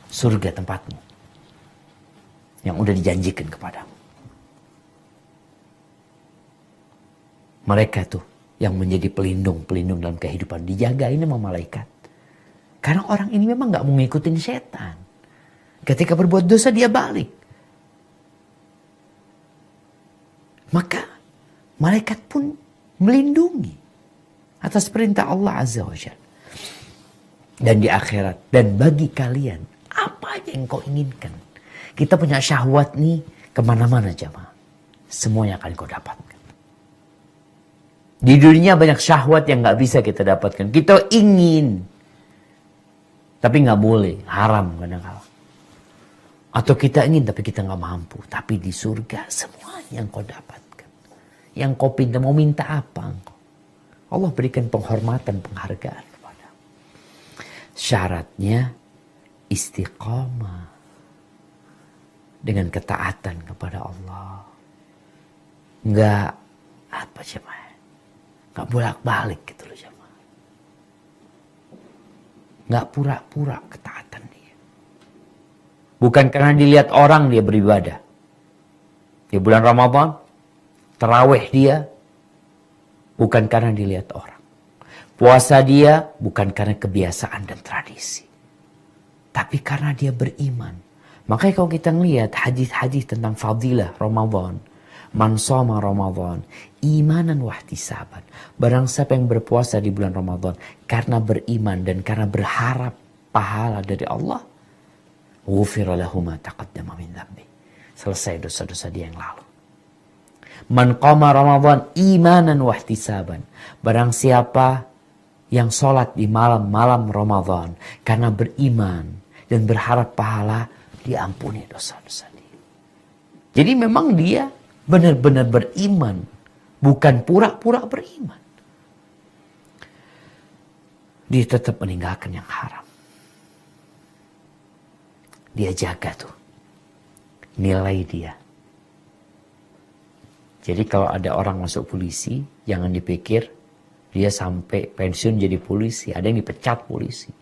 Surga tempatmu yang udah dijanjikan kepadamu. Mereka tuh yang menjadi pelindung dalam kehidupan. Dijagain sama malaikat. Karena orang ini memang gak mau ngikutin setan. Ketika berbuat dosa dia balik. Maka malaikat pun melindungi atas perintah Allah Azza wa Jalla. Dan di akhirat, dan bagi kalian, apa aja yang kau inginkan. Kita punya syahwat nih kemana-mana jamaah. Semuanya akan kau dapatkan. Di dunia banyak syahwat yang gak bisa kita dapatkan. Kita ingin. Tapi gak boleh. Haram kadang-kadang. Atau kita ingin tapi kita gak mampu. Tapi di surga semuanya yang kau dapatkan. Yang kau pinta, mau minta apa engkau. Allah berikan penghormatan, penghargaan kepada. Syaratnya istiqamah. Dengan ketaatan kepada Allah. Enggak apa jemaah. Enggak bolak-balik gitu loh jemaah. Enggak pura-pura ketaatan dia. Bukan karena dilihat orang dia beribadah. Di bulan Ramadan, tarawih dia bukan karena dilihat orang. Puasa dia bukan karena kebiasaan dan tradisi. Tapi karena dia beriman. Makanya kalau kita ngelihat hadis-hadis tentang fadilah Ramadan. Man shoma Ramadan imanan wahtisaban. Barang siapa yang berpuasa di bulan Ramadan karena beriman dan karena berharap pahala dari Allah, ghufira lahu ma taqaddama min dzambi. Selesai dosa-dosa dia yang lalu. Man qama Ramadan imanan wahtisaban. Barang siapa yang sholat di malam-malam Ramadan karena beriman dan berharap pahala, diampuni dosa-dosa dia. Jadi memang dia benar-benar beriman. Bukan pura-pura beriman. Dia tetap meninggalkan yang haram. Dia jaga tuh. Nilai dia. Jadi kalau ada orang masuk polisi, jangan dipikir dia sampai pensiun jadi polisi. Ada yang dipecat polisi.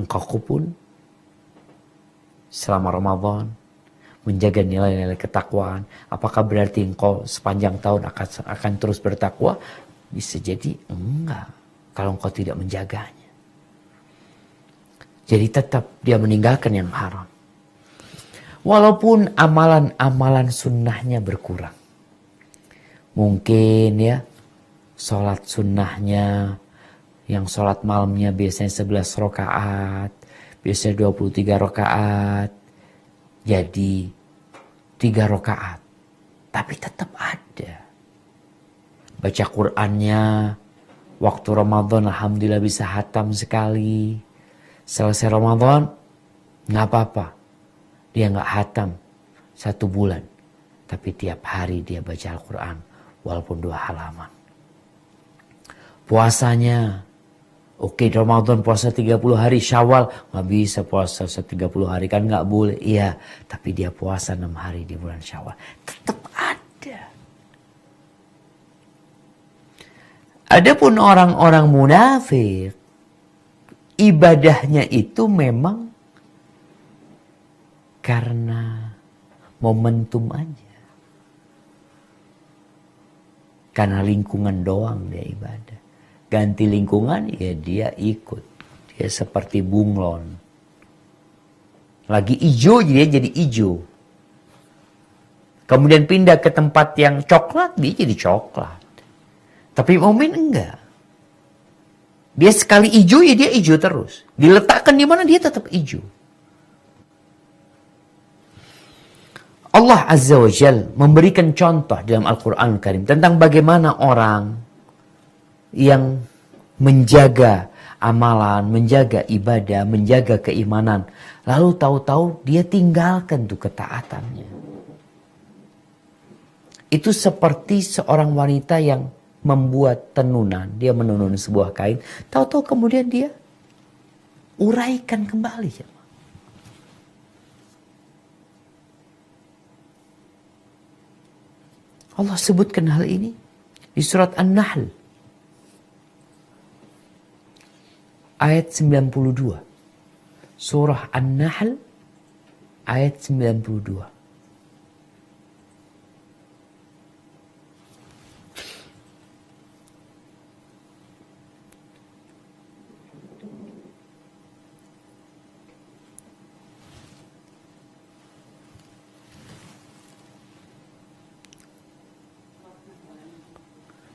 Engkau pun selama Ramadan menjaga nilai-nilai ketakwaan. Apakah berarti engkau sepanjang tahun akan terus bertakwa? Bisa jadi enggak. Kalau engkau tidak menjaganya. Jadi tetap dia meninggalkan yang haram. Walaupun amalan-amalan sunnahnya berkurang. Mungkin ya, sholat sunnahnya, yang sholat malamnya biasanya 11 rakaat, biasanya 23 rakaat. Jadi 3 rakaat. Tapi tetap ada. Baca Qur'annya. Waktu Ramadan alhamdulillah bisa hatam sekali. Selesai Ramadan. Gak apa-apa. Dia gak hatam 1 bulan. Tapi tiap hari dia baca Al-Quran. Walaupun 2 halaman. Puasanya. Oke, Ramadan puasa 30 hari, Syawal nggak bisa puasa 30 hari, kan nggak boleh. Iya, tapi dia puasa 6 hari di bulan Syawal. Tetap ada. Adapun orang-orang munafik, ibadahnya itu memang karena momentum aja. Karena lingkungan doang dia ibadah. Ganti lingkungan, ya dia ikut. Dia seperti bunglon. Lagi hijau, dia jadi hijau. Kemudian pindah ke tempat yang coklat, dia jadi coklat. Tapi mukmin enggak. Dia sekali hijau, ya dia hijau terus. Diletakkan di mana, dia tetap hijau. Allah Azza wa Jalla memberikan contoh dalam Al-Quran Karim tentang bagaimana orang yang menjaga amalan, menjaga ibadah, menjaga keimanan. Lalu tahu-tahu dia tinggalkan tuh ketaatannya. Itu seperti seorang wanita yang membuat tenunan. Dia menenun sebuah kain. Tahu-tahu kemudian dia uraikan kembali. Allah sebutkan hal ini di surat An-Nahl. Ayat 92. Surah An-Nahl ayat 92.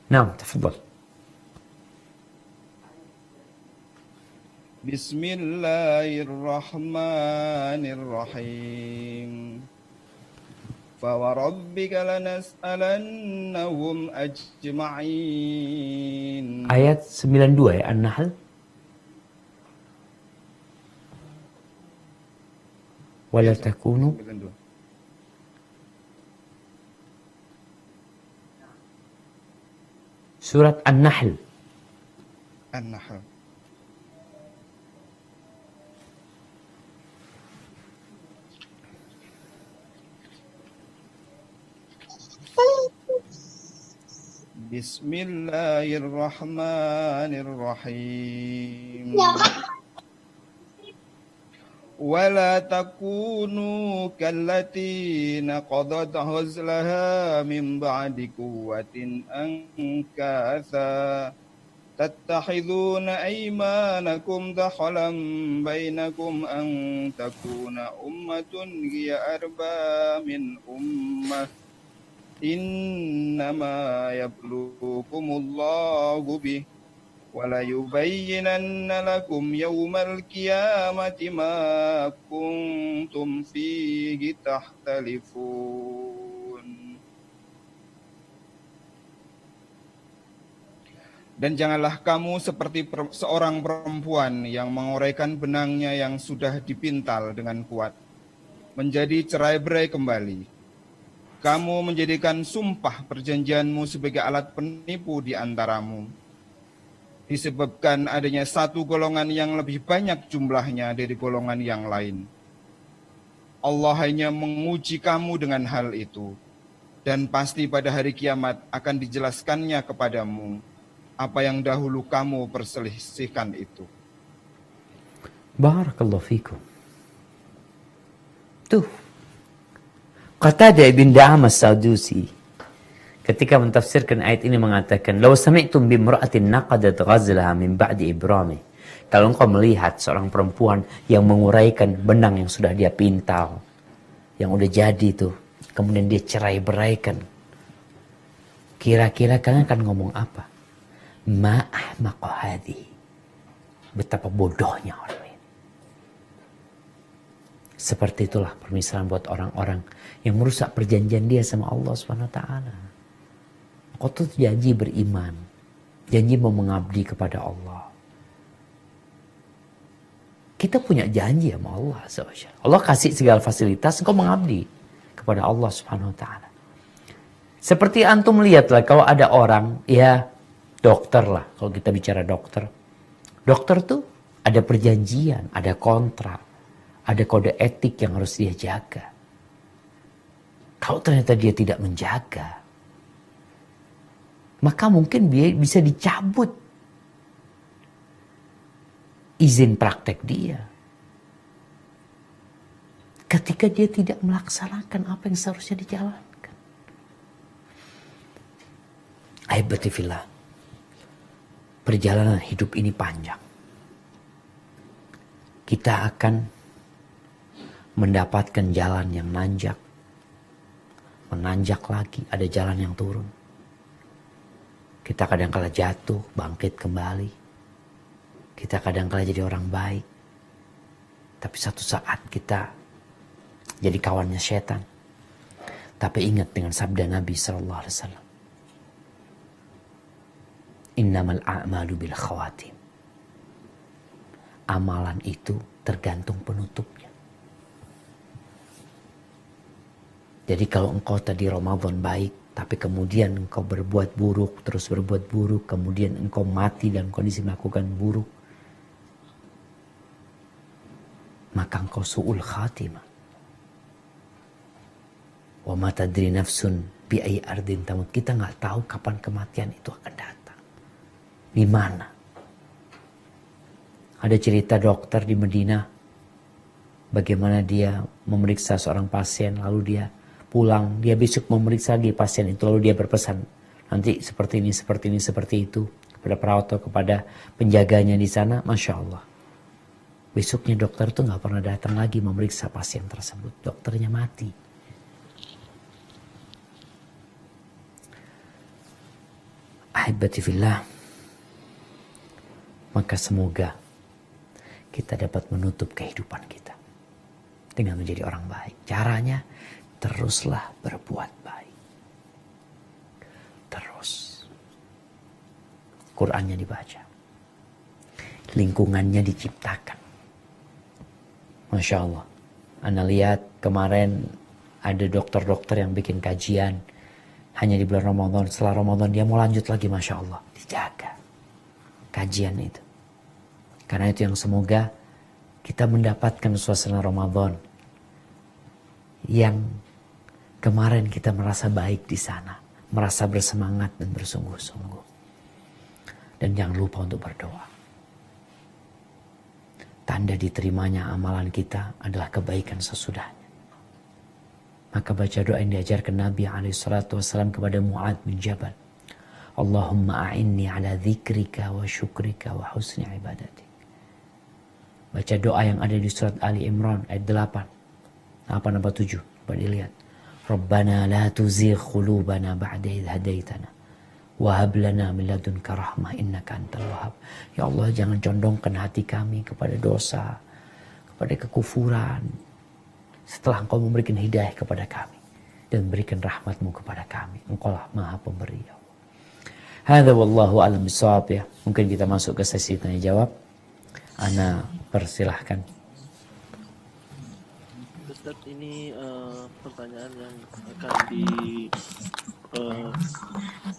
Naam, tafadhal. Bismillahirrahmanirrahim. فَوَرَبِّكَ لَنَسْأَلَنَّهُمْ أَجْمَعِينَ. Ayat 92 ya, An-Nahl. Wala takunu. Surat An-Nahl. An-Nahl. Bismillahirrahmanirrahim. Wala takunu kallati naqadat ghazlaha min ba'di quwwatin ankatha tattakhiduna aymanakum dakhalan bainakum an takuna ummatun hiya arba min ummah innama yabluukumullahu bih wala yubayyinanna lakum yawmal qiyamati ma kuntum fihi tahtalifun. Dan janganlah kamu seperti seorang perempuan yang menguraikan benangnya yang sudah dipintal dengan kuat, menjadi cerai-berai kembali. Kamu menjadikan sumpah perjanjianmu sebagai alat penipu di antaramu. Disebabkan adanya satu golongan yang lebih banyak jumlahnya dari golongan yang lain. Allah hanya menguji kamu dengan hal itu. Dan pasti pada hari kiamat akan dijelaskannya kepadamu apa yang dahulu kamu perselisihkan itu. Barakallahu fikum. Tuh. Qatadah bin Da'am as-Sadusi ketika mentafsirkan ayat ini mengatakan, "Law sami'tum bimra'atin naqadat ghazlaha min ba'di ibrami." Kalau engkau melihat seorang perempuan yang menguraikan benang yang sudah dia pintal, yang udah jadi tuh, kemudian dia cerai-beraikan. Kira-kira kalian akan ngomong apa? Ma ahmaqa hadhihi. Betapa bodohnya orang ini. Seperti itulah permisalan buat orang-orang yang merusak perjanjian dia sama Allah SWT. Kau tuh janji beriman, janji mau mengabdi kepada Allah. Kita punya janji sama Allah SWT. Allah kasih segala fasilitas, engkau mengabdi kepada Allah SWT. Seperti antum lihatlah kalau ada orang, ya dokter lah, kalau kita bicara dokter. Dokter tuh ada perjanjian, ada kontrak, ada kode etik yang harus dia jaga. Kalau ternyata dia tidak menjaga, maka mungkin dia bisa dicabut izin praktek dia. Ketika dia tidak melaksanakan apa yang seharusnya dijalankan. Ahibati fillah, perjalanan hidup ini panjang. Kita akan mendapatkan jalan yang nanjak, menanjak lagi, ada jalan yang turun. Kita kadang-kala jatuh, bangkit kembali. Kita kadang-kala jadi orang baik. Tapi satu saat kita jadi kawannya setan. Tapi ingat dengan sabda Nabi SAW. Innamal a'malu bil khawatim. Amalan itu tergantung penutupnya. Jadi kalau engkau tadi Ramadan baik, tapi kemudian engkau berbuat buruk, terus berbuat buruk, kemudian engkau mati dalam kondisi melakukan buruk, maka engkau su'ul khatimah. Wa ma tadri nafsun bi ayyi ardin tamut. Kita nggak tahu kapan kematian itu akan datang. Di mana? Ada cerita dokter di Madinah, bagaimana dia memeriksa seorang pasien, lalu dia pulang, dia besok memeriksa lagi pasien itu, lalu dia berpesan, nanti seperti ini, seperti ini, seperti itu, kepada perawat atau kepada penjaganya di sana. Masya Allah, besoknya dokter itu nggak pernah datang lagi memeriksa pasien tersebut. Dokternya mati. Ahibati fillah, maka semoga kita dapat menutup kehidupan kita dengan menjadi orang baik. Caranya, teruslah berbuat baik. Terus. Qurannya dibaca. Lingkungannya diciptakan. Masya Allah. Anda lihat kemarin ada dokter-dokter yang bikin kajian hanya di bulan Ramadan. Setelah Ramadan dia mau lanjut lagi, Masya Allah. Dijaga kajian itu. Karena itu yang semoga kita mendapatkan suasana Ramadan yang kemarin kita merasa baik di sana. Merasa bersemangat dan bersungguh-sungguh. Dan jangan lupa untuk berdoa. Tanda diterimanya amalan kita adalah kebaikan sesudahnya. Maka baca doa yang diajarkan Nabi SAW kepada Mu'adz bin Jabal. Allahumma a'inni ala dzikrika wa syukrika wa husni ibadatik. Baca doa yang ada di surat Ali Imran ayat 8. 8-7. Coba dilihat. Rabbana la tuzigh qulubana ba'da idh hadaitana. Wahab lana min ladunka rahmah innaka antal wahhab. Ya Allah, jangan condongkan hati kami kepada dosa, kepada kekufuran, setelah Engkau memberikan hidayah kepada kami dan berikan rahmat-Mu kepada kami. Engkau lah Maha Pemberi, ya Allah. Hadza wallahu a'lam bishawab ya. Mungkin kita masuk ke sesi tanya jawab. Ana persilahkan. Ustaz, ini pertanyaan yang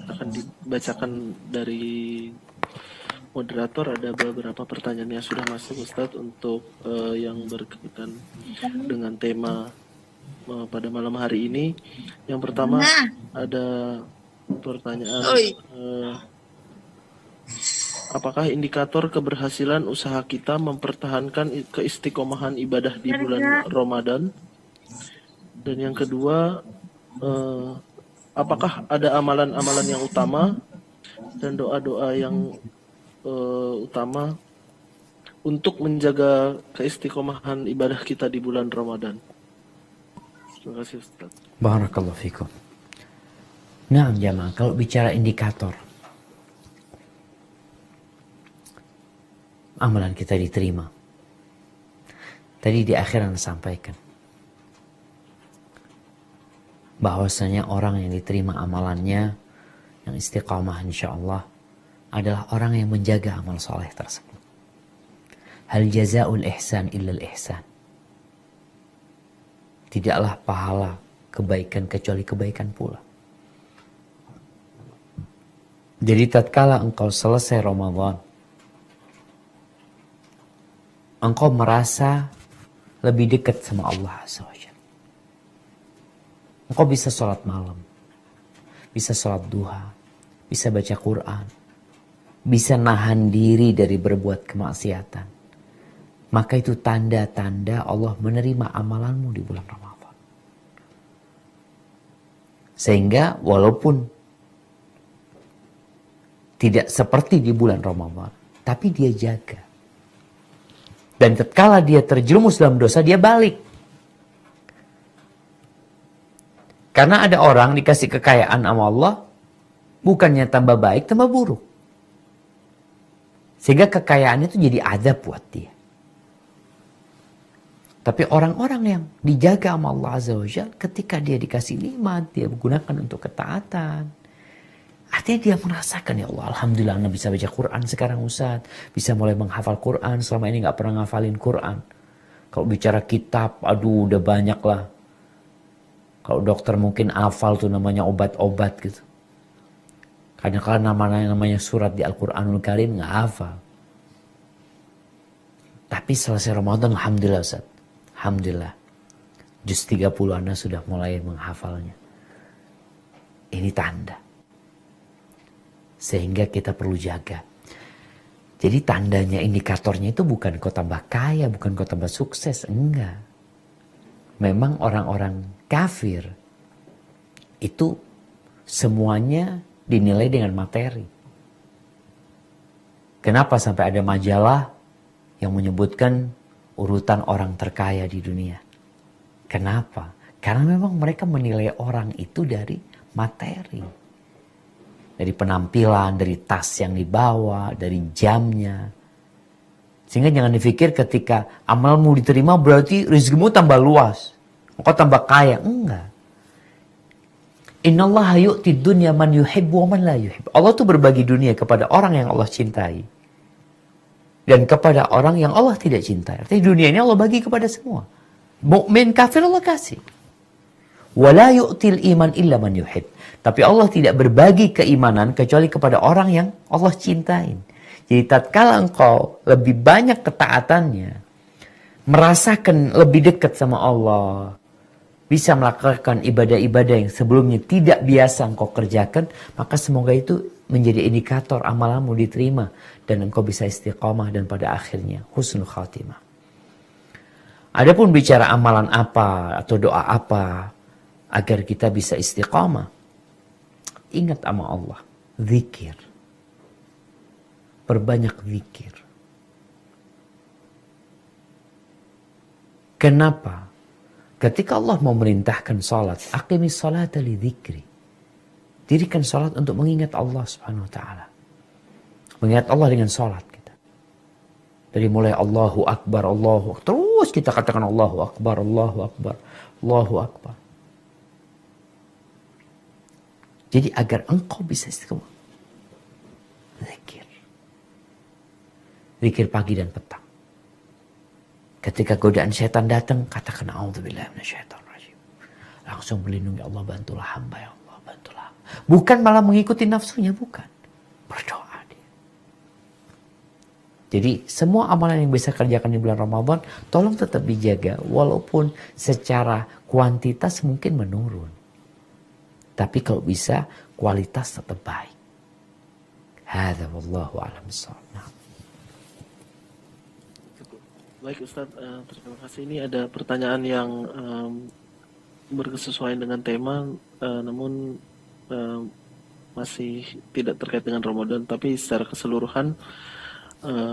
akan dibacakan dari moderator. Ada beberapa pertanyaan yang sudah masuk, Ustadz, untuk yang berkaitan dengan tema pada malam hari ini. Yang pertama ada pertanyaan, apakah indikator keberhasilan usaha kita mempertahankan keistiqomahan ibadah di bulan Ramadan? Dan yang kedua, apakah ada amalan-amalan yang utama dan doa-doa yang utama untuk menjaga keistiqomahan ibadah kita di bulan Ramadan? Terima kasih, Ustaz. Barakallahu fikum. Nah, jamaah, kalau bicara indikator amalan kita diterima, tadi di akhir Anda sampaikan bahwasanya orang yang diterima amalannya, yang istiqamah insya Allah, adalah orang yang menjaga amal soleh tersebut. Hal jazaul ihsan illal ihsan. Tidaklah pahala kebaikan kecuali kebaikan pula. Jadi tatkala engkau selesai Ramadan, engkau merasa lebih dekat sama Allah SWT. Engkau bisa sholat malam, bisa sholat duha, bisa baca Quran, bisa nahan diri dari berbuat kemaksiatan. Maka itu tanda-tanda Allah menerima amalanmu di bulan Ramadan. Sehingga walaupun tidak seperti di bulan Ramadan, tapi dia jaga. Dan tatkala dia terjerumus dalam dosa, dia balik. Karena ada orang dikasih kekayaan sama Allah, bukannya tambah baik, tambah buruk. Sehingga kekayaan itu jadi azab buat dia. Tapi orang-orang yang dijaga sama Allah Azza wa Jalla, ketika dia dikasih nikmat, dia menggunakan untuk ketaatan. Artinya dia merasakan, ya Allah, alhamdulillah Anda bisa baca Quran sekarang Ustaz. Bisa mulai menghafal Quran, selama ini gak pernah ngafalin Quran. Kalau bicara kitab, aduh udah banyak lah. Kalau dokter mungkin hafal tuh namanya obat-obat gitu. Kadang-kadang namanya surat di Al-Quranul Karim gak hafal. Tapi selesai Ramadan, alhamdulillah Ustaz. Alhamdulillah. Juz 30 Anda sudah mulai menghafalnya. Ini tanda. Sehingga kita perlu jaga. Jadi tandanya, indikatornya itu bukan kau tambah kaya, bukan kau tambah sukses. Enggak. Memang orang-orang kafir itu semuanya dinilai dengan materi. Kenapa sampai ada majalah yang menyebutkan urutan orang terkaya di dunia? Kenapa? Karena memang mereka menilai orang itu dari materi. Dari penampilan, dari tas yang dibawa, dari jamnya. Sehingga jangan dipikir ketika amalmu diterima berarti rezekimu tambah luas. Engkau tambah kaya. Enggak. Innallaha yu'ti dunya man yuhibbu wa man la yuhibbu. Allah tuh berbagi dunia kepada orang yang Allah cintai. Dan kepada orang yang Allah tidak cintai. Artinya dunia ini Allah bagi kepada semua. Mukmin kafir Allah kasih. Wala yu'til iman illa man yuhib. Tapi Allah tidak berbagi keimanan kecuali kepada orang yang Allah cintai. Jadi tatkala engkau lebih banyak ketaatannya, merasakan lebih dekat sama Allah, bisa melakukan ibadah-ibadah yang sebelumnya tidak biasa engkau kerjakan, maka semoga itu menjadi indikator amalanmu diterima dan engkau bisa istiqamah dan pada akhirnya husnul khatimah. Adapun bicara amalan apa atau doa apa agar kita bisa istiqamah, ingat sama Allah, zikir. Perbanyak zikir. Kenapa? Ketika Allah memerintahkan salat, aqimis salata li dzikri. Dirikan salat untuk mengingat Allah Subhanahu wa taala. Mengingat Allah dengan salat kita. Dari mulai Allahu Akbar, Allahu Akbar, terus kita katakan Allahu Akbar, Allahu Akbar, Allahu Akbar. Jadi agar engkau bisa istiqomah, zikir. Zikir pagi dan petang. Ketika godaan setan datang, katakan a'udzubillahi minasyaitonirrajim. Langsung melindungi Allah, bantulah hamba ya Allah, bantulah. Bukan malah mengikuti nafsunya, bukan. Berdoa dia. Jadi semua amalan yang bisa kerjakan di bulan Ramadan, tolong tetap dijaga. Walaupun secara kuantitas mungkin menurun. Tapi kalau bisa, kualitas tetap baik. Hadza wallahu a'lam bissawab. Baik Ustadz, terima kasih. Ini ada pertanyaan yang berkesesuaian dengan tema, namun masih tidak terkait dengan Ramadan, tapi secara keseluruhan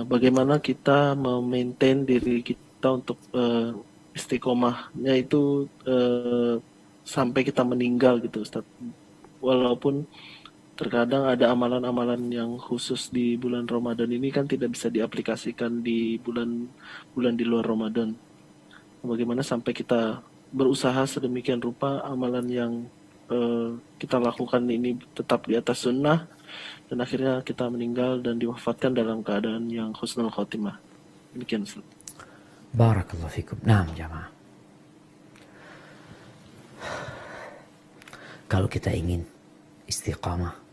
bagaimana kita memaintain diri kita untuk istiqomahnya itu sampai kita meninggal gitu Ustadz. Walaupun terkadang ada amalan-amalan yang khusus di bulan Ramadan ini kan tidak bisa diaplikasikan di bulan di luar Ramadan. Bagaimana sampai kita berusaha sedemikian rupa amalan yang kita lakukan ini tetap di atas sunnah dan akhirnya kita meninggal dan diwafatkan dalam keadaan yang husnul khotimah. Demikian Ustaz. Barakallahu fikum. Naam jamaah. Kalau kita ingin istiqamah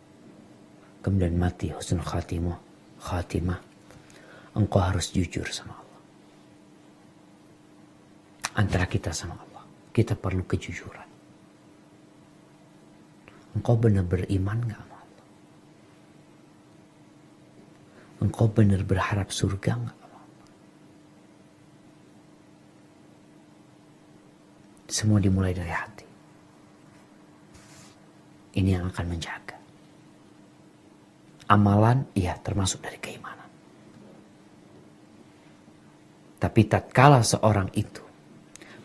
kemudian mati husnul khatimah, engkau harus jujur sama Allah. Antara kita sama Allah, kita perlu kejujuran. Engkau benar beriman gak sama Allah? Engkau benar berharap surga gak sama Allah? Semua dimulai dari hati. Ini yang akan menjaga. Amalan, iya termasuk dari keimanan. Tapi tatkala seorang itu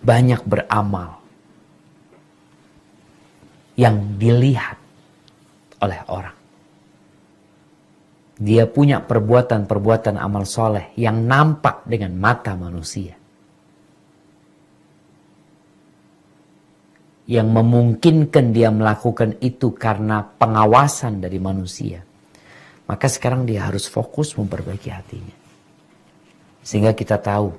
banyak beramal yang dilihat oleh orang. Dia punya perbuatan-perbuatan amal soleh yang nampak dengan mata manusia. Yang memungkinkan dia melakukan itu karena pengawasan dari manusia. Maka sekarang dia harus fokus memperbaiki hatinya. Sehingga kita tahu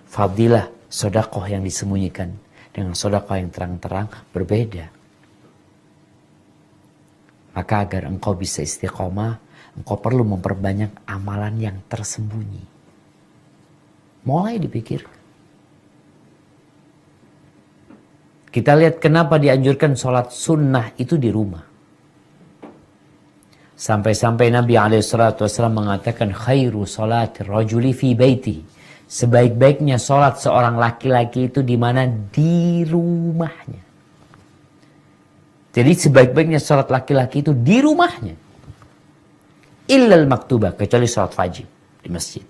fadilah sedekah yang disembunyikan dengan sedekah yang terang-terang berbeda. Maka agar engkau bisa istiqomah, engkau perlu memperbanyak amalan yang tersembunyi. Mulai dipikir. Kita lihat kenapa dianjurkan sholat sunnah itu di rumah. Sampai-sampai Nabi SAW mengatakan khairu salatir rajuli fi baiti. Sebaik-baiknya sholat seorang laki-laki itu di mana? Di rumahnya. Jadi sebaik-baiknya sholat laki-laki itu di rumahnya. Illal maktubah, kecuali sholat wajib di masjid.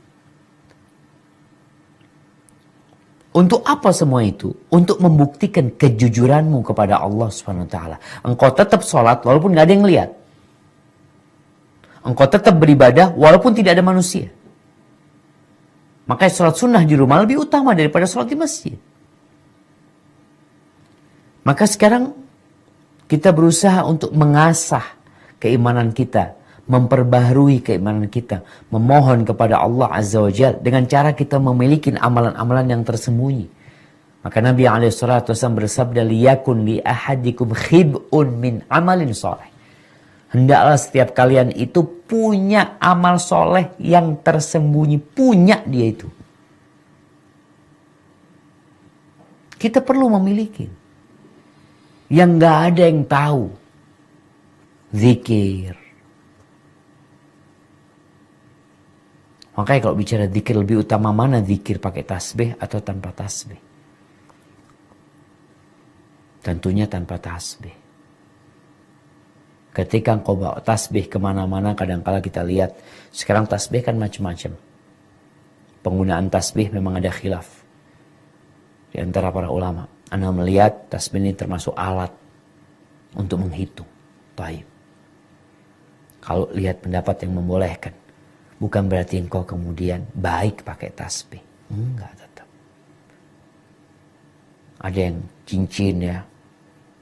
Untuk apa semua itu? Untuk membuktikan kejujuranmu kepada Allah Subhanahu wa taala. Engkau tetap sholat walaupun gak ada yang lihat. engkau tetap beribadah walaupun tidak ada manusia. Makanya sholat sunnah di rumah lebih utama daripada sholat di masjid. Maka sekarang kita berusaha untuk mengasah keimanan kita, memperbaharui keimanan kita, memohon kepada Allah Azza wa Jalla dengan cara kita memiliki amalan-amalan yang tersembunyi. Maka Nabi SAW bersabda, liyakun li ahadikum khib'un min amalin soleh. Hendaklah setiap kalian itu punya amal soleh yang tersembunyi, punya dia itu. Kita perlu memiliki. Yang gak ada yang tahu. Zikir. Makanya kalau bicara zikir, lebih utama mana zikir pakai tasbih atau tanpa tasbih? Tentunya tanpa tasbih. Ketika engkau bawa tasbih kemana-mana, kadang-kala kita lihat. Sekarang tasbih kan macam-macam. Penggunaan tasbih memang ada khilaf di antara para ulama. Anda melihat tasbih ini termasuk alat untuk menghitung. Baik. Kalau lihat pendapat yang membolehkan, bukan berarti engkau kemudian baik pakai tasbih. Enggak, tetap. Ada yang cincin ya,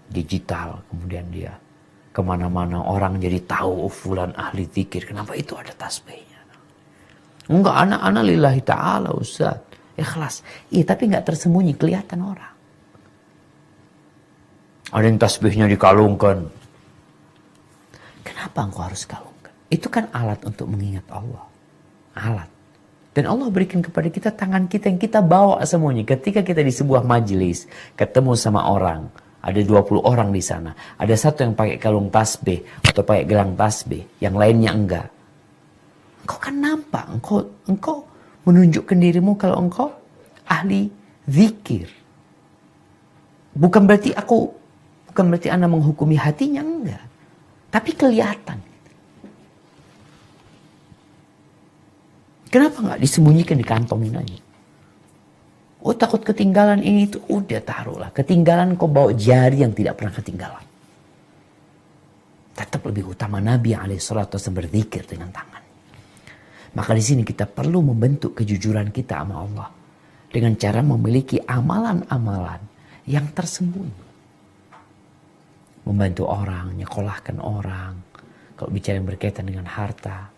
digital, kemudian dia kemana-mana orang jadi tahu, oh fulan ahli zikir. Kenapa itu ada tasbihnya? Enggak, anak-anak lillahi ta'ala Ustaz. Ikhlas. Iya, tapi enggak tersembunyi, kelihatan orang. Ada yang tasbihnya dikalungkan. Kenapa engkau harus kalungkan? Itu kan alat untuk mengingat Allah. Alat. Dan Allah berikan kepada kita tangan kita yang kita bawa semuanya. Ketika kita di sebuah majelis, ketemu sama orang. Ada 20 orang di sana. Ada satu yang pakai kalung tasbih atau pakai gelang tasbih. Yang lainnya enggak. Engkau kan nampak. Engkau menunjukkan dirimu kalau engkau ahli zikir. Bukan berarti Anda menghukumi hatinya, enggak. Tapi kelihatan. Kenapa enggak disembunyikan, dikantongin aja? Oh, takut ketinggalan ini itu, udah taruhlah. Ketinggalan kau bawa jari yang tidak pernah ketinggalan. Tetap lebih utama Nabi SAW berzikir dengan tangan. Maka di sini kita perlu membentuk kejujuran kita sama Allah dengan cara memiliki amalan-amalan yang tersembunyi. Membantu orang, nyekolahkan orang. Kalau bicara yang berkaitan dengan harta.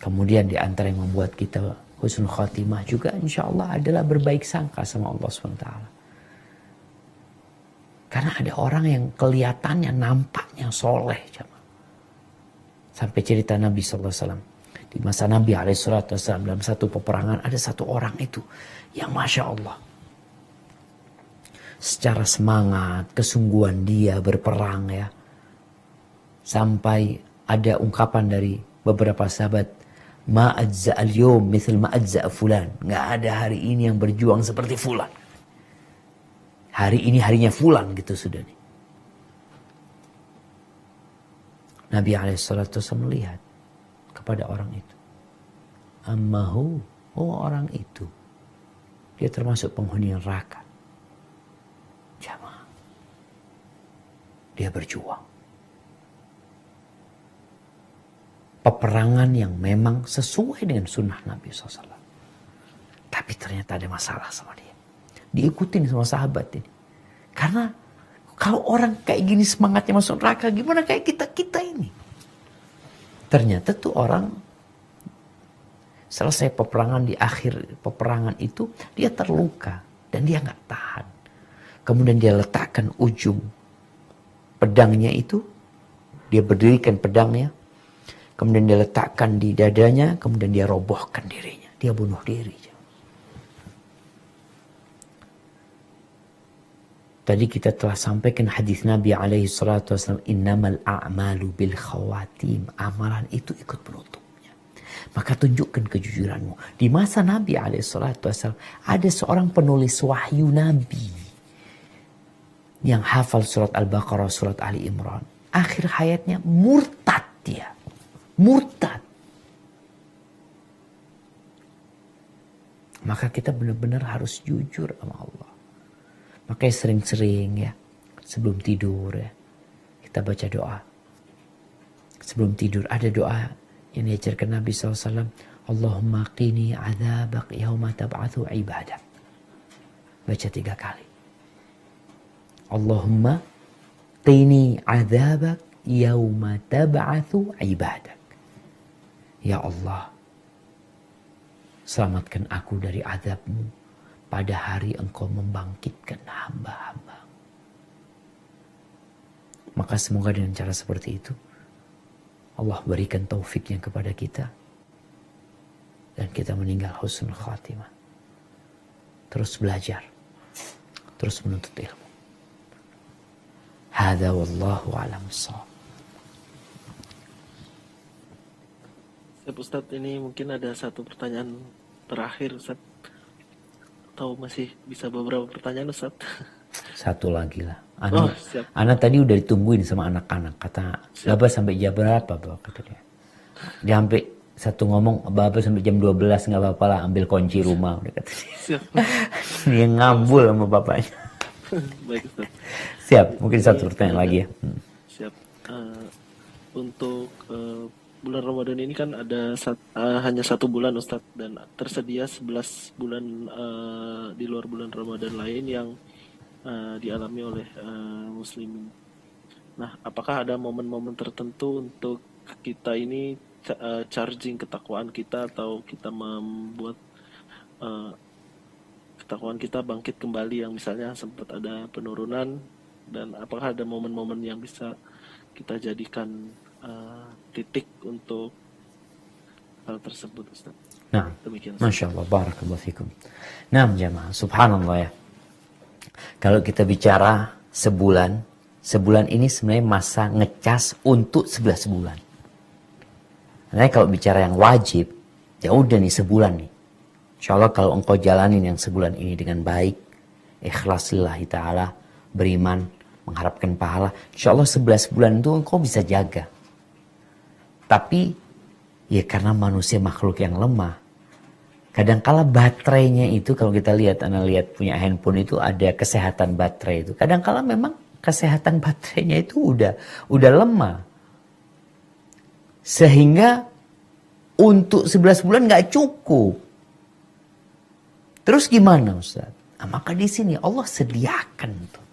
Kemudian di antara yang membuat kita husnul khatimah juga insya Allah adalah berbaik sangka sama Allah SWT. Karena ada orang yang kelihatannya, nampaknya soleh. Sampai cerita Nabi SAW. Di masa Nabi SAW dalam satu peperangan ada satu orang itu yang Masya Allah. Secara semangat, kesungguhan dia berperang ya. Sampai ada ungkapan dari beberapa sahabat. Ma'adza al-yom mithil ma'adza fulan. Nggak ada hari ini yang berjuang seperti fulan. Hari ini harinya fulan gitu sudah nih. Nabi SAW melihat kepada orang itu. Ammahu, oh orang itu. Dia termasuk penghuni neraka. Jamaah. Dia berjuang. Peperangan yang memang sesuai dengan sunnah Nabi SAW. Tapi ternyata ada masalah sama dia. Diikutin sama sahabat ini. Karena kalau orang kayak gini semangatnya masuk neraka, gimana kayak kita ini? Ternyata tuh orang selesai peperangan, di akhir peperangan itu dia terluka dan dia nggak tahan. Kemudian dia letakkan ujung pedangnya itu, dia berdirikan pedangnya, kemudian dia letakkan di dadanya, kemudian dia robohkan dirinya, dia bunuh diri. Tadi kita telah sampaikan hadis Nabi SAW, innamal a'malu bil khawatim. Amalan itu ikut penutupnya. Maka tunjukkan kejujuranmu. Di masa Nabi SAW ada seorang penulis wahyu Nabi yang hafal surat Al-Baqarah, surat Ali Imran. Akhir hayatnya murtad dia. Murtad. Maka kita benar-benar harus jujur sama Allah. Makanya sering-sering ya, sebelum tidur ya, kita baca doa. sebelum tidur ada doa yang diajarkan Nabi SAW. Allahumma qini adzabak yauma tab'atsu ibadak. Baca 3 kali. Allahumma qini adzabak yauma tab'atsu ibadak. Ya Allah, selamatkan aku dari azab-Mu pada hari Engkau membangkitkan hamba-hamba. Maka semoga dengan cara seperti itu Allah berikan taufiknya kepada kita dan kita meninggal husnul khatimah. Terus belajar, terus menuntut ilmu. Hadza wallahu a'lam bissawab. Ustadz, ini mungkin ada satu pertanyaan terakhir, Ustadz. Atau masih bisa beberapa pertanyaan, Ustadz? Satu lagi lah. Siap. Anak tadi udah ditungguin sama anak-anak. Kata, Bapak sampai jam berapa, Bapak? Kata dia. Dia sampai satu ngomong, Bapak sampai jam 12 nggak apa-apa lah, ambil kunci rumah. Udah kata dia. Siap. Dia ngambul sama bapaknya. Baik, Ustadz. Siap, mungkin satu pertanyaan lagi ya. Siap. Untuk bulan Ramadan ini kan ada hanya 1 bulan, Ustadz, dan tersedia 11 bulan di luar bulan Ramadan lain yang dialami oleh muslimin. Nah, apakah ada momen-momen tertentu untuk kita ini charging ketakwaan kita, atau kita membuat ketakwaan kita bangkit kembali yang misalnya sempat ada penurunan, dan apakah ada momen-momen yang bisa kita jadikan titik untuk hal tersebut, Ustaz? Nah, demikian. Masya Allah, barakallahu fikum. Nah, jamaah, subhanallah ya. Kalau kita bicara sebulan ini sebenarnya masa ngecas untuk 11 bulan. Nah, kalau bicara yang wajib, ya udah nih sebulan nih. Insya Allah kalau engkau jalanin yang sebulan ini dengan baik, ikhlas lillahi ta'ala, beriman, mengharapkan pahala, insya Allah 11 bulan itu engkau bisa jaga. Tapi ya karena manusia makhluk yang lemah, kadangkala baterainya itu, kalau kita lihat, Anda lihat punya handphone itu ada kesehatan baterai itu. Kadangkala memang kesehatan baterainya itu udah lemah. Sehingga untuk 11 bulan nggak cukup. Terus gimana, Ustaz? Nah, maka di sini Allah sediakan tuh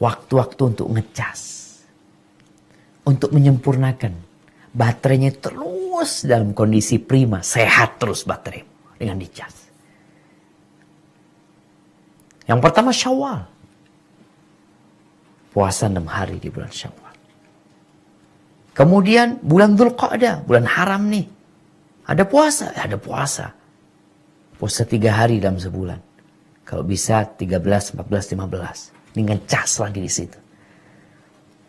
waktu-waktu untuk ngecas, untuk menyempurnakan baterainya terus dalam kondisi prima, sehat terus baterai dengan dicas. Yang pertama Syawal. Puasa 6 hari di bulan Syawal. Kemudian bulan Dzulqa'dah, bulan haram nih. Ada puasa, ada puasa. Puasa 3 hari dalam sebulan. Kalau bisa 13, 14, 15. Ini ngecas lagi di situ.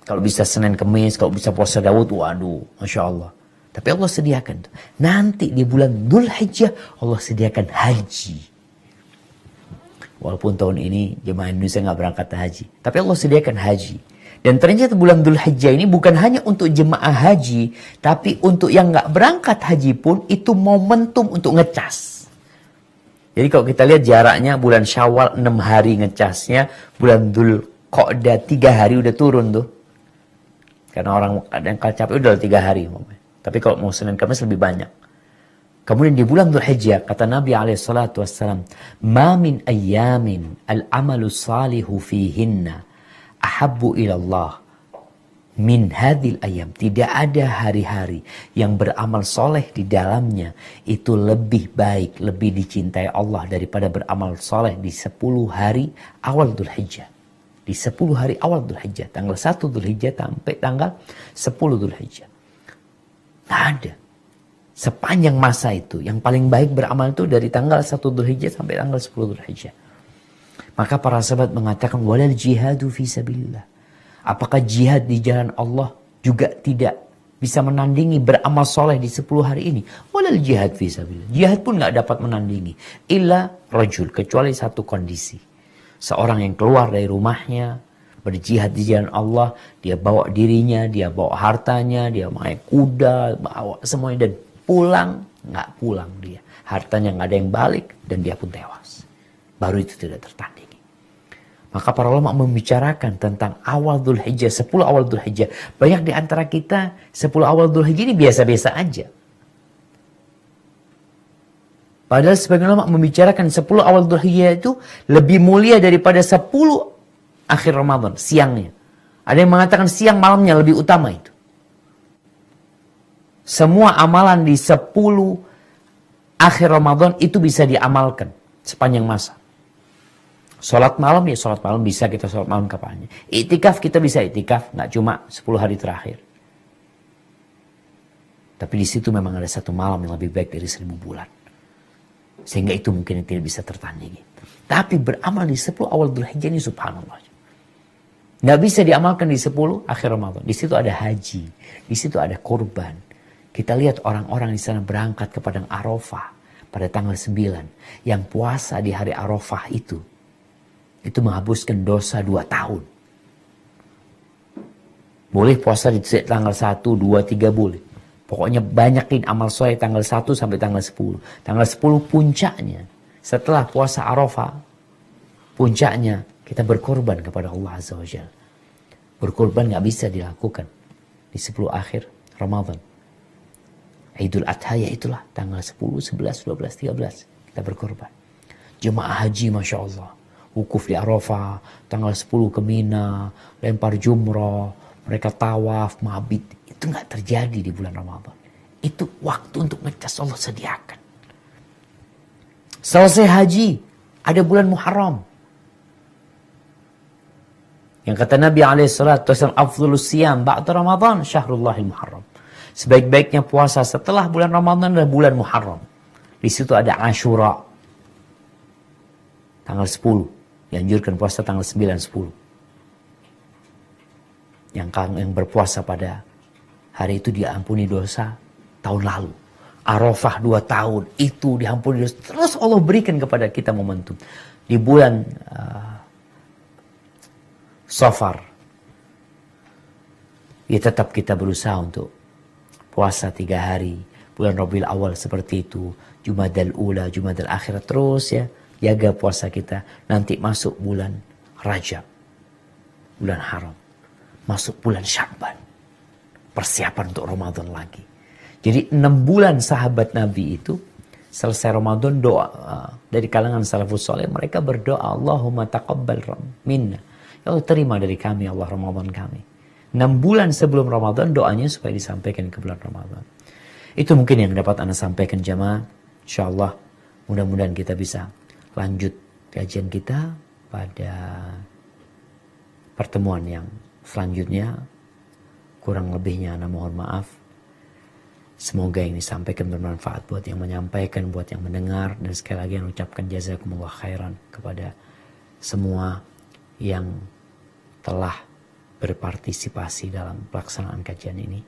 Kalau bisa Senin Kemis, kalau bisa puasa Daud, waduh, Masya Allah. Tapi Allah sediakan tuh. Nanti di bulan Dzulhijjah Allah sediakan haji. Walaupun tahun ini jemaah Indonesia nggak berangkat haji, tapi Allah sediakan haji. Dan ternyata bulan Dzulhijjah ini bukan hanya untuk jemaah haji, tapi untuk yang nggak berangkat haji pun itu momentum untuk ngecas. Jadi kalau kita lihat jaraknya, bulan Syawal 6 hari ngecasnya, bulan Dzulqa'dah 3 hari udah turun tuh. Karena orang kadang capek udah 3 hari. Tapi kalau mau Senin Kamis lebih banyak. Kemudian di bulan Dzulhijjah kata Nabi SAW, "Ma min ayyamin al-amalu salihu fihinna ahabbu ilallah min hadhil ayyam." Tidak ada hari-hari yang beramal soleh di dalamnya itu lebih baik, lebih dicintai Allah daripada beramal soleh di 10 hari awal Dzulhijjah. Di 10 hari awal Dzulhijjah, tanggal 1 Dzulhijjah sampai tanggal 10 Dzulhijjah. Nggak ada. Sepanjang masa itu, yang paling baik beramal itu dari tanggal 1 Dzulhijjah sampai tanggal 10 Dzulhijjah. Maka para sahabat mengatakan, walal jihadu fi sabilillah. Apakah jihad di jalan Allah juga tidak bisa menandingi beramal soleh di 10 hari ini? Walal jihad fi sabilillah. Jihad pun nggak dapat menandingi. Illa rajul, kecuali satu kondisi. Seorang yang keluar dari rumahnya, berjihad di jalan Allah, dia bawa dirinya, dia bawa hartanya, dia naik kuda, bawa semuanya, dan pulang, nggak pulang dia. Hartanya nggak ada yang balik, dan dia pun tewas. Baru itu tidak tertandingi. Maka para ulama membicarakan tentang awal Dzulhijjah, 10 awal Dzulhijjah. Banyak di antara kita 10 awal Dzulhijjah ini biasa-biasa aja. Padahal sebagian ulama membicarakan 10 awal Dzulhijjah itu lebih mulia daripada 10 akhir Ramadan, siangnya. Ada yang mengatakan siang malamnya lebih utama itu. Semua amalan di 10 akhir Ramadan itu bisa diamalkan sepanjang masa. Sholat malam ya sholat malam, bisa kita sholat malam kapannya. Iktikaf kita bisa iktikaf, nggak cuma 10 hari terakhir. Tapi di situ memang ada satu malam yang lebih baik dari 1000 bulan. Sehingga itu mungkin tidak bisa tertandingi. Tapi beramal di 10 awal Dzulhijjah ini subhanallah. Nggak bisa diamalkan di 10 akhir Ramadan. Di situ ada haji, di situ ada kurban. Kita lihat orang-orang di sana berangkat ke Padang Arafah pada tanggal 9. Yang puasa di hari Arafah itu menghapuskan dosa 2 tahun. Boleh puasa di tanggal 1, 2, 3 boleh. Pokoknya banyakin amal soleh tanggal 1 sampai tanggal 10. Tanggal 10 puncaknya. Setelah puasa Arafah, puncaknya kita berkorban kepada Allah Azza wa Jalla. Berkorban gak bisa dilakukan di 10 akhir Ramadan. Idul Adha ya itulah tanggal 10, 11, 12, 13 kita berkorban. Jemaah haji Masya Allah. Wukuf di Arafah, tanggal 10 ke Mina, lempar jumrah, mereka tawaf, mabit. Itu nggak terjadi di bulan Ramadan. Itu waktu untuk ngecas Allah sediakan. Selesai haji, ada bulan Muharram. Yang kata Nabi SAW, afdhulus siyam ba'da Ramadan, syahrullahil Muharram. Sebaik-baiknya puasa setelah bulan Ramadan adalah bulan Muharram. Di situ ada Ashura, tanggal 10. Dianjurkan puasa tanggal 9, 10. Yang berpuasa pada hari itu diampuni dosa tahun lalu. Arafah 2 tahun itu diampuni dosa. Terus Allah berikan kepada kita momentum. Di bulan Safar, ya tetap kita berusaha untuk puasa 3 hari. Bulan Rabiul Awal seperti itu. Jumadal Ula, Jumadal Akhir. Terus ya. Jaga puasa kita. Nanti masuk bulan Rajab. Bulan haram. Masuk bulan Sya'ban. Persiapan untuk Ramadan lagi. Jadi 6 bulan sahabat Nabi itu. Selesai Ramadan doa. Dari kalangan salafus soleh. Mereka berdoa. Allahumma taqabbal minna. Ya Allah terima dari kami Allah Ramadan kami. 6 bulan sebelum Ramadan doanya supaya disampaikan ke bulan Ramadan. Itu mungkin yang dapat Anda sampaikan jamaah. InsyaAllah mudah-mudahan kita bisa lanjut kajian kita pada pertemuan yang selanjutnya. Kurang lebihnya Anda mohon maaf. Semoga yang disampaikan bermanfaat buat yang menyampaikan, buat yang mendengar. Dan sekali lagi ucapkan jazakumullah khairan kepada semua yang telah berpartisipasi dalam pelaksanaan kajian ini.